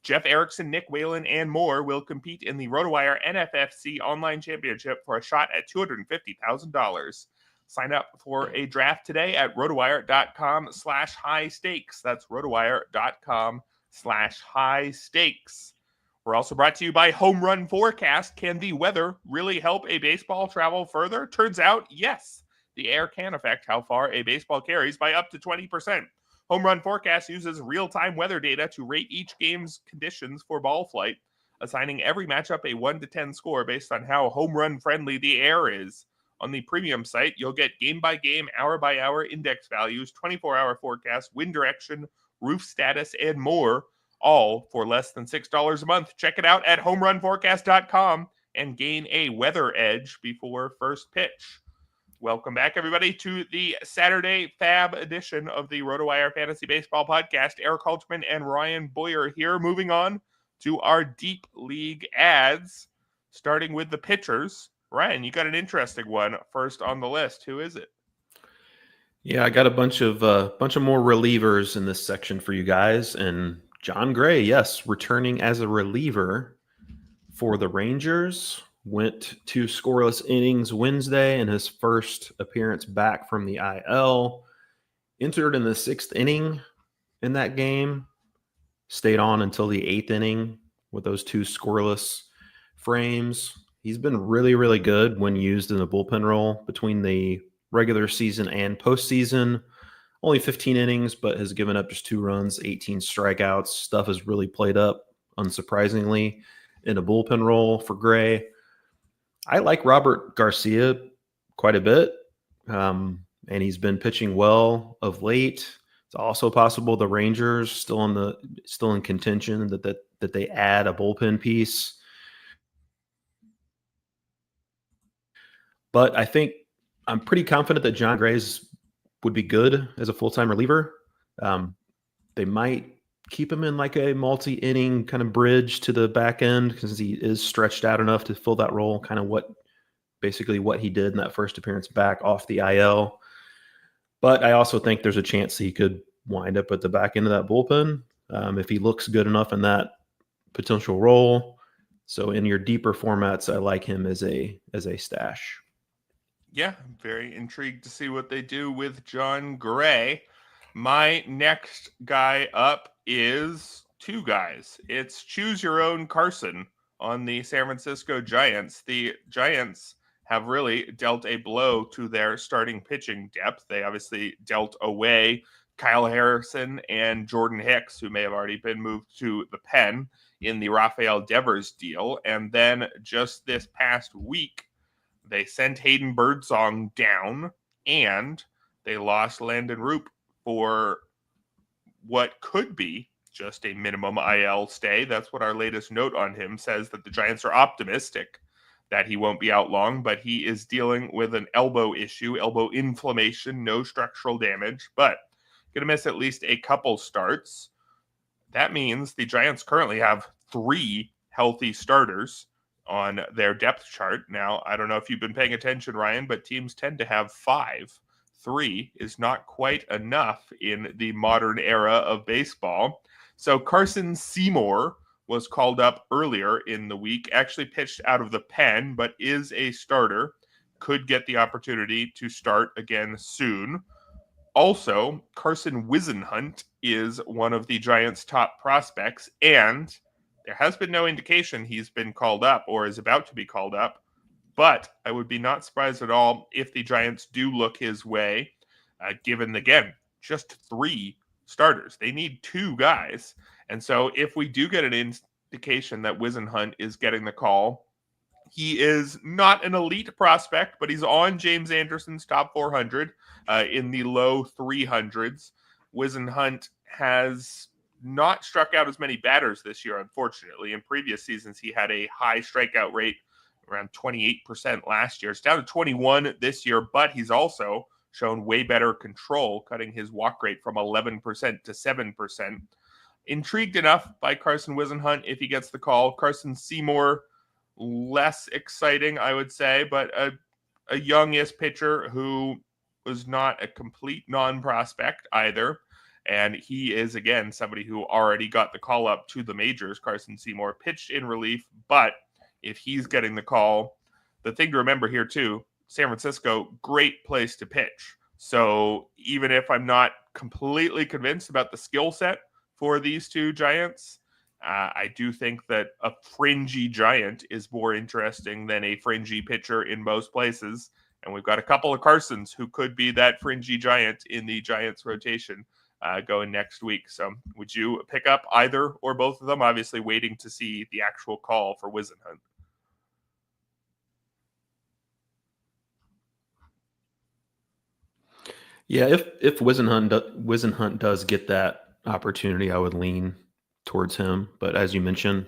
Jeff Erickson, Nick Whalen, and more will compete in the RotoWire NFFC Online Championship for a shot at $250,000. Sign up for a draft today at rotowire.com/high stakes. That's rotowire.com/high stakes. We're also brought to you by Home Run Forecast. Can the weather really help a baseball travel further? Turns out, yes. The air can affect how far a baseball carries by up to 20%. Home Run Forecast uses real-time weather data to rate each game's conditions for ball flight, assigning every matchup a 1 to 10 score based on how home run friendly the air is. On the premium site, you'll get game-by-game, hour-by-hour index values, 24-hour forecast, wind direction, roof status, and more, all for less than $6 a month. Check it out at homerunforecast.com and gain a weather edge before first pitch. Welcome back, everybody, to the Saturday Fab edition of the RotoWire Fantasy Baseball Podcast. Erik Halterman and Ryan Boyer here. Moving on to our Deep League ads, starting with the pitchers. Ryan, you got an interesting one first on the list. Who is it? Yeah, I got a bunch of more relievers in this section for you guys, and John Gray, yes, returning as a reliever for the Rangers. Went 2 scoreless innings Wednesday in his first appearance back from the IL. Entered in the 6th inning in that game. Stayed on until the 8th inning with those 2 scoreless frames. He's been really, really good when used in the bullpen role between the regular season and postseason. Only 15 innings, but has given up just 2 runs, 18 strikeouts. Stuff has really played up, unsurprisingly, in a bullpen role for Gray. I like Robert Garcia quite a bit, and he's been pitching well of late. It's also possible the Rangers still in contention that they add a bullpen piece. But I think I'm pretty confident that John Gray would be good as a full-time reliever. They might keep him in like a multi-inning kind of bridge to the back end because he is stretched out enough to fill that role, kind of what he did in that first appearance back off the IL. But I also think there's a chance he could wind up at the back end of that bullpen if he looks good enough in that potential role. So in your deeper formats, I like him as a stash. Yeah, I'm very intrigued to see what they do with John Gray. My next guy up is two guys. It's choose your own Carson on the San Francisco Giants. The Giants have really dealt a blow to their starting pitching depth. They obviously dealt away Kyle Harrison and Jordan Hicks, who may have already been moved to the pen in the Rafael Devers deal. And then just this past week, they sent Hayden Birdsong down, and they lost Landon Roop for what could be just a minimum IL stay. That's what our latest note on him says, that the Giants are optimistic that he won't be out long, but he is dealing with an elbow issue, elbow inflammation, no structural damage, but going to miss at least a couple starts. That means the Giants currently have 3 healthy starters on their depth chart. Now, I don't know if you've been paying attention, Ryan, but teams tend to have 5. 3 is not quite enough in the modern era of baseball. So Carson Seymour was called up earlier in the week, actually pitched out of the pen, but is a starter, could get the opportunity to start again soon. Also, Carson Whisenhunt is one of the Giants' top prospects, and there has been no indication he's been called up or is about to be called up. But I would be not surprised at all if the Giants do look his way, given, again, just 3 starters. They need 2 guys. And so if we do get an indication that Whisenhunt is getting the call, he is not an elite prospect, but he's on James Anderson's top 400 in the low 300s. Whisenhunt has not struck out as many batters this year, unfortunately. In previous seasons, he had a high strikeout rate, around 28% last year. It's down to 21 this year, but he's also shown way better control, cutting his walk rate from 11% to 7%. Intrigued enough by Carson Whisenhunt if he gets the call. Carson Seymour, less exciting, I would say, but a youngest pitcher who was not a complete non-prospect either. And he is, again, somebody who already got the call up to the majors. Carson Seymour pitched in relief, but if he's getting the call, the thing to remember here too, San Francisco, great place to pitch. So even if I'm not completely convinced about the skill set for these 2 Giants, I do think that a fringy Giant is more interesting than a fringy pitcher in most places. And we've got a couple of Carsons who could be that fringy Giant in the Giants rotation going next week. So would you pick up either or both of them? Obviously waiting to see the actual call for Whisenhunt. Yeah, if Whisenhunt does get that opportunity, I would lean towards him. But as you mentioned,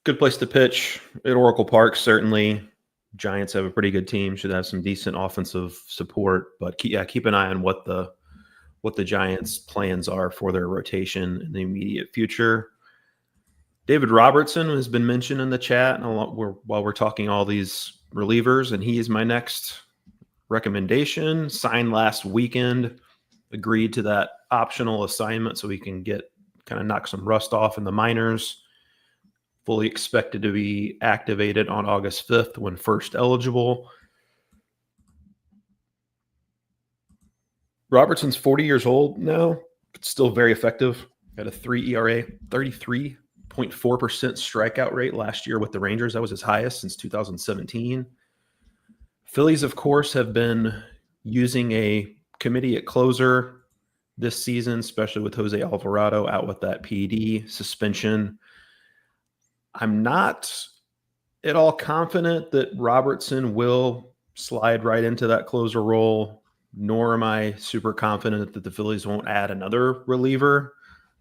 good place to pitch at Oracle Park. Certainly, Giants have a pretty good team. Should have some decent offensive support. But keep an eye on what the Giants' plans are for their rotation in the immediate future. David Robertson has been mentioned in the chat while we're talking all these relievers, and he is my next recommendation. Signed last weekend, agreed to that optional assignment so he can kind of knock some rust off in the minors. Fully expected to be activated on August 5th when first eligible. Robertson's 40 years old now, but still very effective. Had a 3 ERA, 33.4% strikeout rate last year with the Rangers. That was his highest since 2017. Phillies, of course, have been using a committee at closer this season, especially with Jose Alvarado out with that PED suspension. I'm not at all confident that Robertson will slide right into that closer role, nor am I super confident that the Phillies won't add another reliever.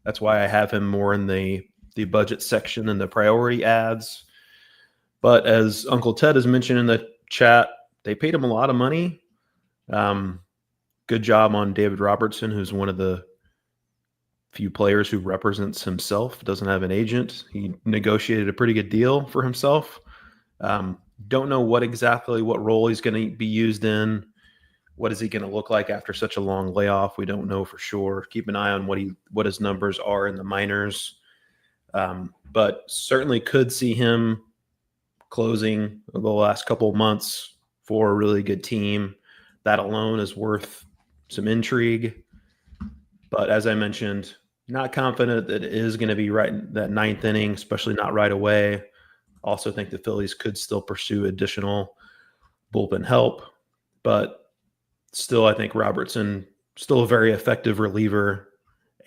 That's why I have him more in the budget section and the priority ads. But as Uncle Ted has mentioned in the chat, they paid him a lot of money. Good job on David Robertson, who's one of the few players who represents himself, doesn't have an agent. He negotiated a pretty good deal for himself. Don't know what role he's going to be used in. What is he going to look like after such a long layoff? We don't know for sure. Keep an eye on what his numbers are in the minors. But certainly could see him closing the last couple of months for a really good team. That alone is worth some intrigue. But as I mentioned, not confident that it is going to be right in that ninth inning, especially not right away. Also think the Phillies could still pursue additional bullpen help. But still, I think Robertson, still a very effective reliever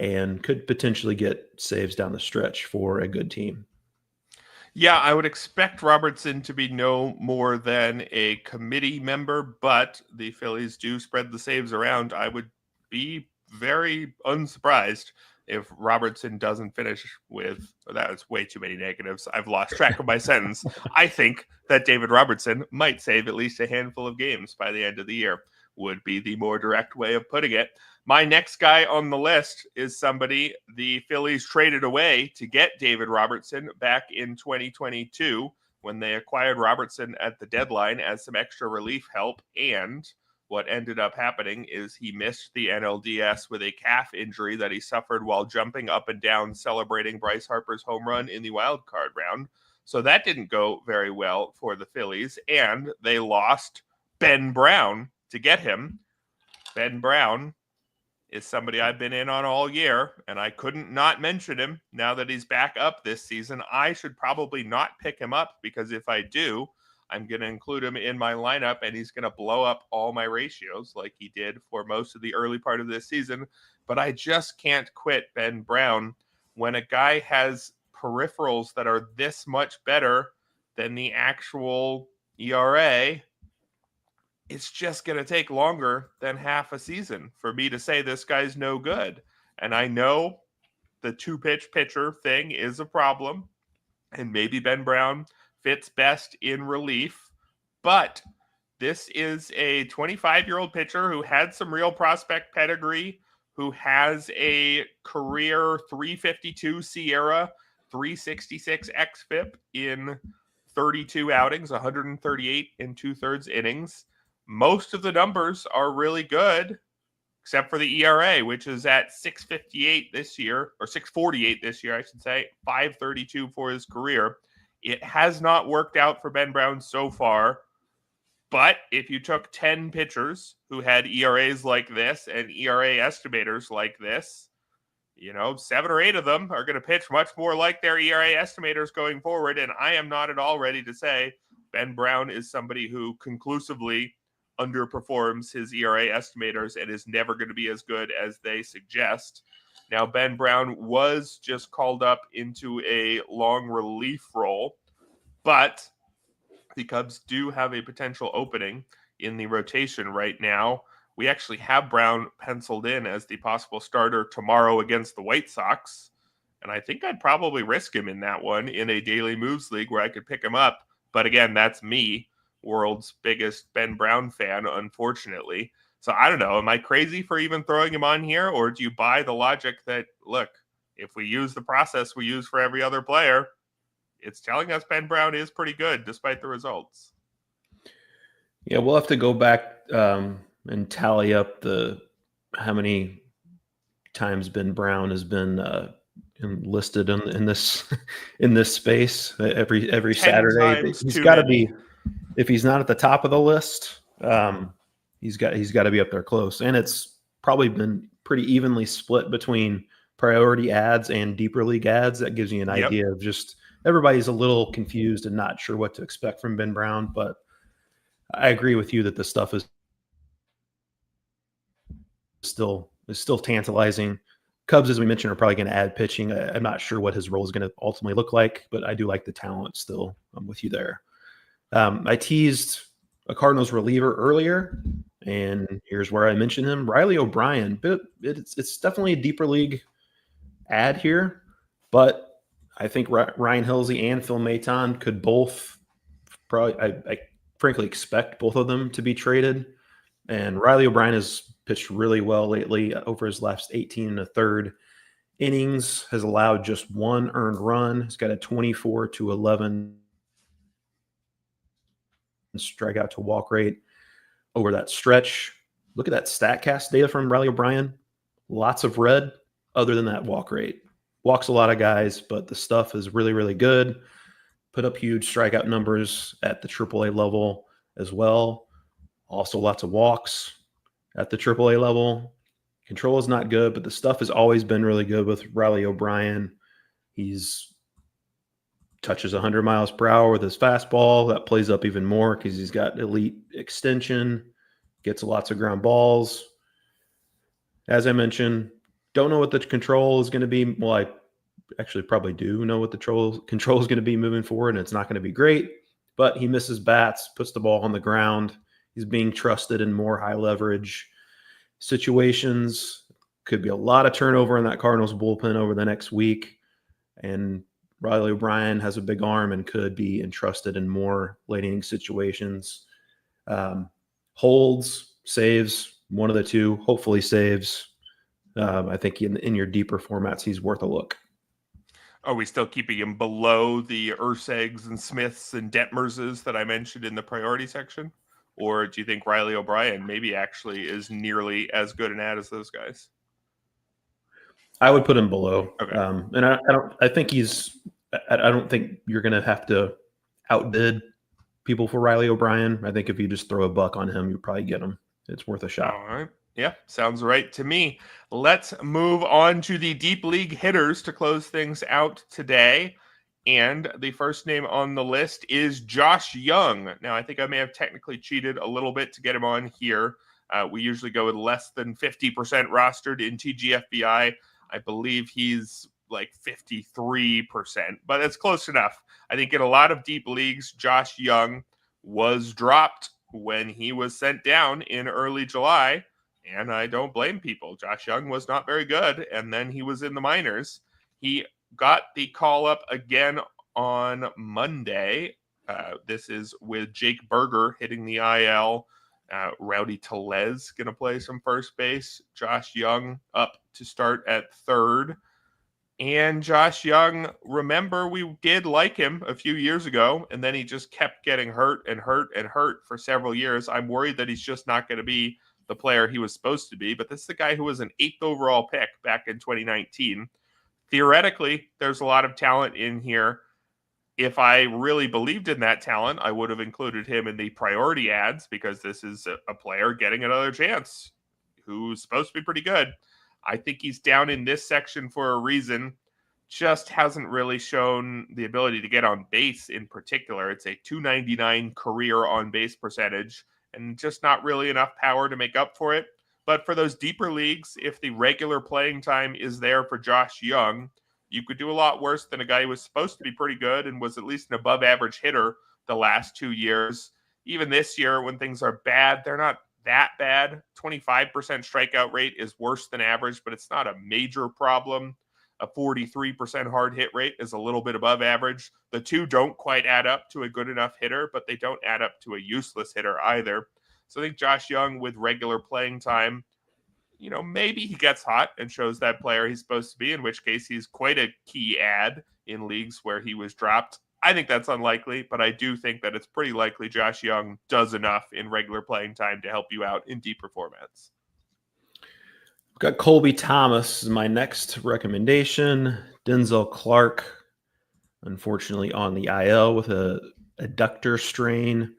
and could potentially get saves down the stretch for a good team. Yeah, I would expect Robertson to be no more than a committee member, but the Phillies do spread the saves around. I would be very unsurprised if Robertson doesn't finish with, that was way too many negatives. I've lost track of my sentence. I think that David Robertson might save at least a handful of games by the end of the year, would be the more direct way of putting it. My next guy on the list is somebody the Phillies traded away to get David Robertson back in 2022 when they acquired Robertson at the deadline as some extra relief help. And what ended up happening is he missed the NLDS with a calf injury that he suffered while jumping up and down celebrating Bryce Harper's home run in the wild card round. So that didn't go very well for the Phillies, and they lost Ben Brown to get him. Ben Brown is somebody I've been in on all year, and I couldn't not mention him now that he's back up this season. I should probably not pick him up because if I do, I'm going to include him in my lineup and he's going to blow up all my ratios like he did for most of the early part of this season. But I just can't quit Ben Brown when a guy has peripherals that are this much better than the actual ERA. It's just going to take longer than half a season for me to say this guy's no good. And I know the two-pitch pitcher thing is a problem, and maybe Ben Brown fits best in relief, but this is a 25-year-old pitcher who had some real prospect pedigree, who has a career 352 SIERA, 366 xFIP in 32 outings, 138 and 2/3 innings. Most of the numbers are really good, except for the ERA, which is at 6.58 this year, or 6.48 this year, I should say, 5.32 for his career. It has not worked out for Ben Brown so far, but if you took 10 pitchers who had ERAs like this and ERA estimators like this, 7 or 8 of them are going to pitch much more like their ERA estimators going forward, and I am not at all ready to say Ben Brown is somebody who conclusively underperforms his ERA estimators and is never going to be as good as they suggest. Now, Ben Brown was just called up into a long relief role, but the Cubs do have a potential opening in the rotation right now. We actually have Brown penciled in as the possible starter tomorrow against the White Sox, and I think I'd probably risk him in that one in a daily moves league where I could pick him up. But again, that's me, world's biggest Ben Brown fan, unfortunately. So I don't know. Am I crazy for even throwing him on here? Or do you buy the logic that, look, if we use the process we use for every other player, it's telling us Ben Brown is pretty good despite the results? Yeah, we'll have to go back and tally up how many times Ben Brown has been listed in this in this space every Saturday. He's got to be, if he's not at the top of the list, he's got to be up there close. And it's probably been pretty evenly split between priority ads and deeper league ads. That gives you an idea of just everybody's a little confused and not sure what to expect from Ben Brown. But I agree with you that the stuff is still tantalizing. Cubs, as we mentioned, are probably going to add pitching. I'm not sure what his role is going to ultimately look like, but I do like the talent still. I'm with you there. I teased a Cardinals reliever earlier, and here's where I mentioned him, Riley O'Brien. But it's definitely a deeper league ad here, but I think Ryan Hillsey and Phil Maton could both probably, I frankly expect both of them to be traded. And Riley O'Brien has pitched really well lately over his last 18 1/3 innings, has allowed just one earned run. He's got a 24-11 strikeout to walk rate over that stretch. Look at that StatCast data from Riley O'Brien. Lots of red other than that walk rate. walks a lot of guys, but the stuff is really, really good. Put up huge strikeout numbers at the AAA level as well. Also lots of walks at the AAA level. Control is not good, but the stuff has always been really good with Riley O'Brien. He's touches 100 miles per hour with his fastball. That plays up even more because he's got elite extension, gets lots of ground balls. As I mentioned, don't know what the control is going to be. Well, I actually probably do know what the control is going to be moving forward, and it's not going to be great. But he misses bats, puts the ball on the ground. He's being trusted in more high leverage situations. Could be a lot of turnover in that Cardinals bullpen over the next week. And Riley O'Brien has a big arm and could be entrusted in more late inning situations. Holds, saves, one of the two, hopefully saves. I think in your deeper formats, he's worth a look. Are we still keeping him below the Ursegs and Smiths and Detmerses that I mentioned in the priority section? Or do you think Riley O'Brien maybe actually is nearly as good an ad as those guys? I would put him below. Okay. And I don't think you're going to have to outbid people for Riley O'Brien. I think if you just throw a buck on him, you probably get him. It's worth a shot. All right. Yeah, sounds right to me. Let's move on to the deep league hitters to close things out today. And the first name on the list is Josh Young. Now, I think I may have technically cheated a little bit to get him on here. We usually go with less than 50% rostered in TGFBI. I believe he's like 53%, but it's close enough. I think in a lot of deep leagues, Josh Young was dropped when he was sent down in early July. And I don't blame people. Josh Young was not very good. And then he was in the minors. He got the call up again on Monday. This is with Jake Berger hitting the IL. Rowdy Tellez going to play some first base. Josh Young up to start at third. And Josh Young, remember, we did like him a few years ago, and then he just kept getting hurt and hurt and hurt for several years. I'm worried that he's just not going to be the player he was supposed to be, but this is the guy who was an 8th overall pick back in 2019. Theoretically, there's a lot of talent in here. If I really believed in that talent, I would have included him in the priority ads because this is a player getting another chance who's supposed to be pretty good. I think he's down in this section for a reason. Just hasn't really shown the ability to get on base in particular. It's a .299 career on base percentage and just not really enough power to make up for it. But for those deeper leagues, if the regular playing time is there for Josh Young, you could do a lot worse than a guy who was supposed to be pretty good and was at least an above average hitter the last 2 years. Even this year, when things are bad, they're not that bad. 25% strikeout rate is worse than average, but it's not a major problem. A 43% hard hit rate is a little bit above average. The two don't quite add up to a good enough hitter, but they don't add up to a useless hitter either. So I think Josh Young with regular playing time, maybe he gets hot and shows that player he's supposed to be, in which case he's quite a key ad in leagues where he was dropped. I think that's unlikely, but I do think that it's pretty likely Josh Young does enough in regular playing time to help you out in deeper formats. I've got Colby Thomas as my next recommendation. Denzel Clark, unfortunately, on the IL with a adductor strain.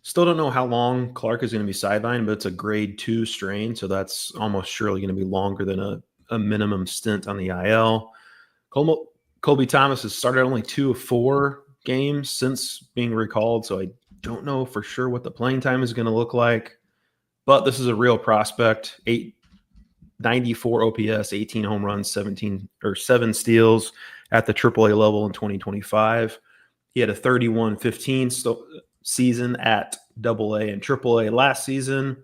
Still don't know how long Clark is going to be sidelined, but it's a grade 2 strain, so that's almost surely going to be longer than a minimum stint on the IL. Colby Thomas has started only 2 of 4 games since being recalled, so I don't know for sure what the playing time is going to look like. But this is a real prospect. 94 OPS, 18 home runs, 7 steals at the AAA level in 2025. He had a 31-15 season at AA and AAA last season.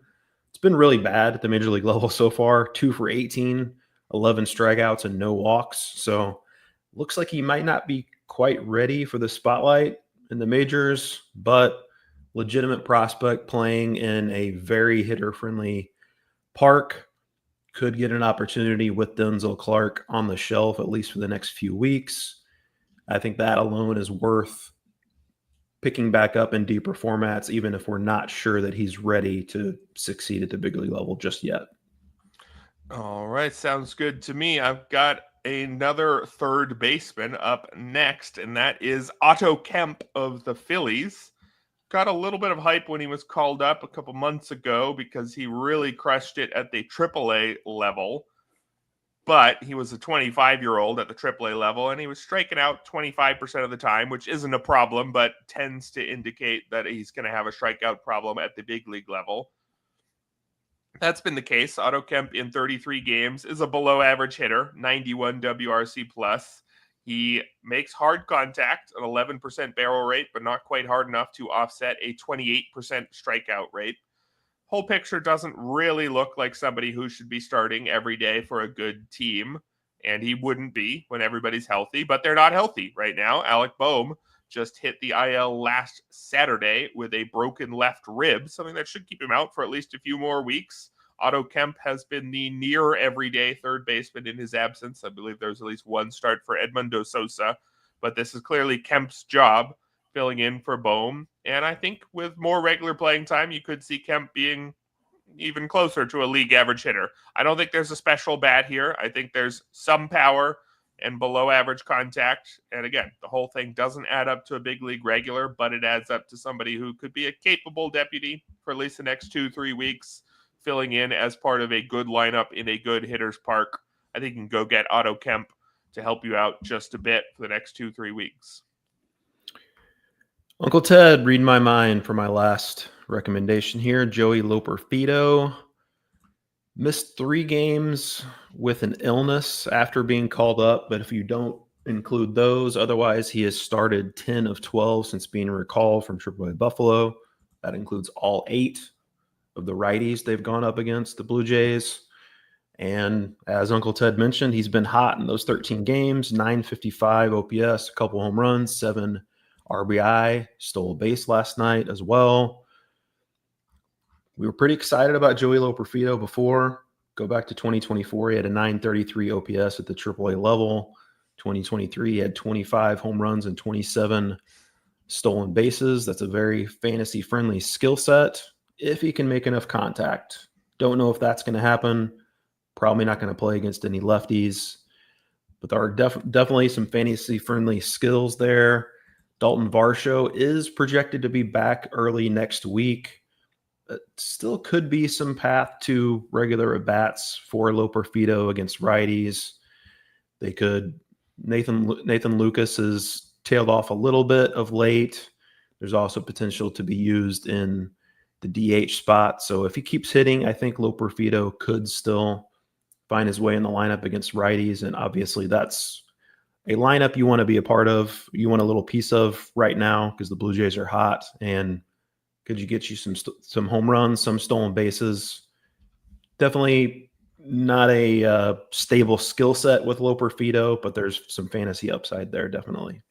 It's been really bad at the major league level so far. 2 for 18, 11 strikeouts, and no walks. So looks like he might not be quite ready for the spotlight in the majors, but legitimate prospect playing in a very hitter-friendly park. Could get an opportunity with Denzel Clark on the shelf, at least for the next few weeks. I think that alone is worth picking back up in deeper formats, even if we're not sure that he's ready to succeed at the big league level just yet. All right, sounds good to me. I've got another third baseman up next, and that is Otto Kemp of the Phillies. Got a little bit of hype when he was called up a couple months ago because he really crushed it at the AAA level. But he was a 25-year-old at the AAA level, and he was striking out 25% of the time, which isn't a problem, but tends to indicate that he's going to have a strikeout problem at the big league level. That's been the case. Otto Kemp in 33 games is a below average hitter, 91 WRC plus. He makes hard contact, an 11% barrel rate, but not quite hard enough to offset a 28% strikeout rate. Whole picture doesn't really look like somebody who should be starting every day for a good team, and he wouldn't be when everybody's healthy, but they're not healthy right now. Alec Boehm just hit the IL last Saturday with a broken left rib, something that should keep him out for at least a few more weeks. Otto Kemp has been the near everyday third baseman in his absence. I believe there's at least one start for Edmundo Sosa, but this is clearly Kemp's job, filling in for Boehm. And I think with more regular playing time, you could see Kemp being even closer to a league average hitter. I don't think there's a special bat here. I think there's some power and below average contact. And again, the whole thing doesn't add up to a big league regular, but it adds up to somebody who could be a capable deputy for at least the next 2-3 weeks, filling in as part of a good lineup in a good hitter's park. I think you can go get Otto Kemp to help you out just a bit for the next 2-3 weeks. Uncle Ted, read my mind for my last recommendation here. Joey Loperfido missed 3 games with an illness after being called up, but if you don't include those, otherwise he has started 10 of 12 since being recalled from AAA Buffalo. That includes all 8 of the righties they've gone up against, the Blue Jays. And as Uncle Ted mentioned, he's been hot in those 13 games, 955 OPS, a couple home runs, 7 RBI, stole a base last night as well. We were pretty excited about Joey Loperfido before. Go back to 2024, he had a 933 OPS at the AAA level. 2023, he had 25 home runs and 27 stolen bases. That's a very fantasy-friendly skill set if he can make enough contact. Don't know if that's going to happen. Probably not going to play against any lefties. But there are definitely some fantasy-friendly skills there. Dalton Varsho is projected to be back early next week. Still could be some path to regular at-bats for Loperfido against righties. They could. Nathan Lucas has tailed off a little bit of late. There's also potential to be used in the DH spot. So if he keeps hitting, I think Loperfido could still find his way in the lineup against righties. And obviously that's a lineup you want to be a part of, you want a little piece of right now because the Blue Jays are hot. And could you get you some home runs, some stolen bases? Definitely not a stable skill set with Loperfido, but there's some fantasy upside there, definitely.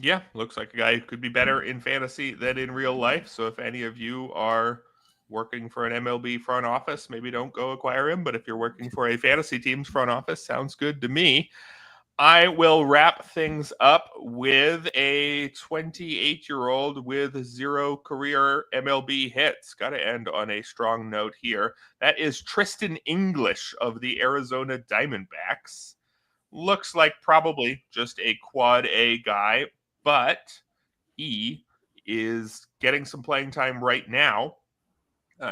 Yeah, looks like a guy who could be better in fantasy than in real life. So if any of you are working for an MLB front office, maybe don't go acquire him. But if you're working for a fantasy team's front office, sounds good to me. I will wrap things up with a 28-year-old with 0 career MLB hits. Got to end on a strong note here. That is Tristan English of the Arizona Diamondbacks. Looks like probably just a quad A guy, but he is getting some playing time right now.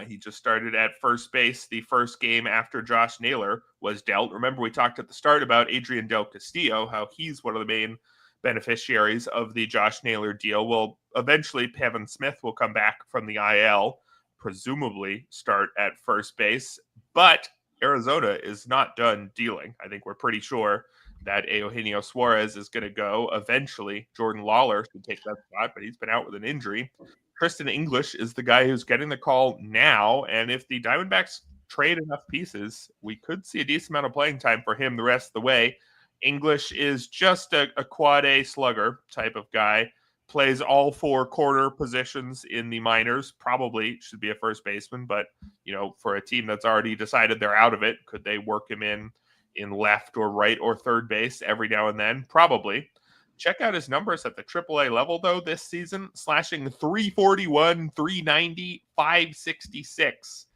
He just started at first base the first game after Josh Naylor was dealt. Remember, we talked at the start about Adrian Del Castillo, how he's one of the main beneficiaries of the Josh Naylor deal. Well, eventually, Pavin Smith will come back from the IL, presumably start at first base. But Arizona is not done dealing. I think we're pretty sure that Eugenio Suarez is going to go. Eventually, Jordan Lawler should take that spot, but he's been out with an injury. Tristan English is the guy who's getting the call now, and if the Diamondbacks trade enough pieces, we could see a decent amount of playing time for him the rest of the way. English is just a quad A slugger type of guy, plays all 4 corner positions in the minors, probably should be a first baseman, but for a team that's already decided they're out of it, could they work him in left or right or third base every now and then? Probably. Check out his numbers at the AAA level, though, this season, slashing 341, 390, 566.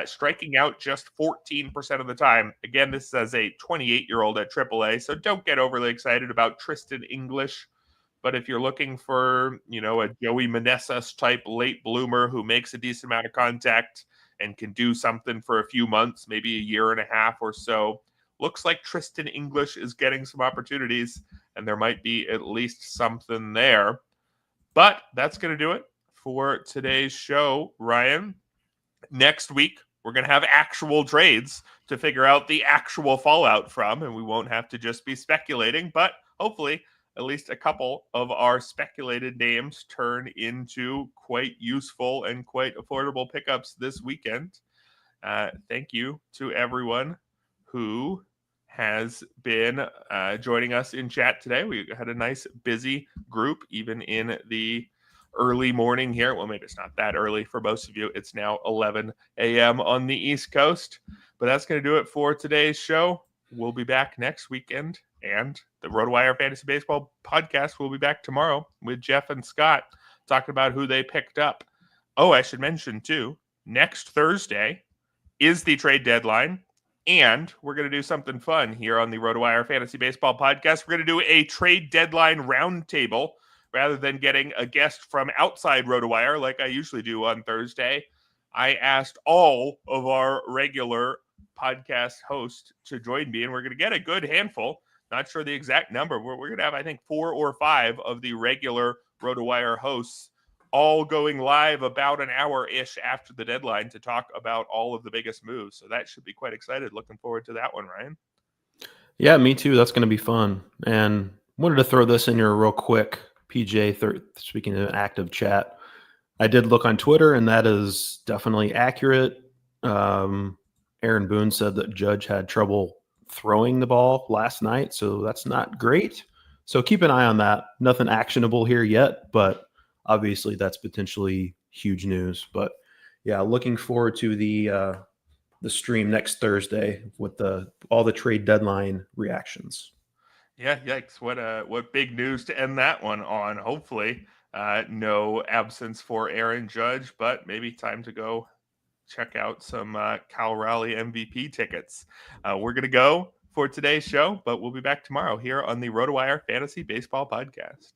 striking out just 14% of the time. Again, this is as a 28-year-old at AAA, so don't get overly excited about Tristan English. But if you're looking for, a Joey Meneses type late bloomer who makes a decent amount of contact and can do something for a few months, maybe a year and a half or so, looks like Tristan English is getting some opportunities, and there might be at least something there. But that's going to do it for today's show, Ryan. Next week, we're going to have actual trades to figure out the actual fallout from, and we won't have to just be speculating, but hopefully at least a couple of our speculated names turn into quite useful and quite affordable pickups this weekend. Thank you to everyone who has been joining us in chat today. We had a nice busy group, even in the early morning here. Well, maybe it's not that early for most of you. It's now 11 a.m. on the East Coast. But that's going to do it for today's show. We'll be back next weekend, and the RotoWire Fantasy Baseball podcast will be back tomorrow with Jeff and Scott talking about who they picked up. Oh, I should mention, too, next Thursday is the trade deadline, and we're going to do something fun here on the RotoWire Fantasy Baseball podcast. We're going to do a trade deadline roundtable rather than getting a guest from outside RotoWire like I usually do on Thursday. I asked all of our regular podcast hosts to join me, and we're going to get a good handful. Not sure the exact number. We're going to have, I think, 4 or 5 of the regular RotoWire hosts all going live about an hour-ish after the deadline to talk about all of the biggest moves. So that should be quite excited. Looking forward to that one, Ryan. Yeah, me too. That's going to be fun. And wanted to throw this in here real quick. PJ, speaking of active chat, I did look on Twitter, and that is definitely accurate. Aaron Boone said that Judge had trouble throwing the ball last night, so that's not great. So keep an eye on that. Nothing actionable here yet, but obviously that's potentially huge news. But yeah, looking forward to the stream next Thursday with all the trade deadline reactions. Yeah, yikes! What big news to end that one on. Hopefully, no absence for Aaron Judge, but maybe time to go check out some Cal Raleigh MVP tickets. We're going to go for today's show, but we'll be back tomorrow here on the RotoWire Fantasy Baseball Podcast.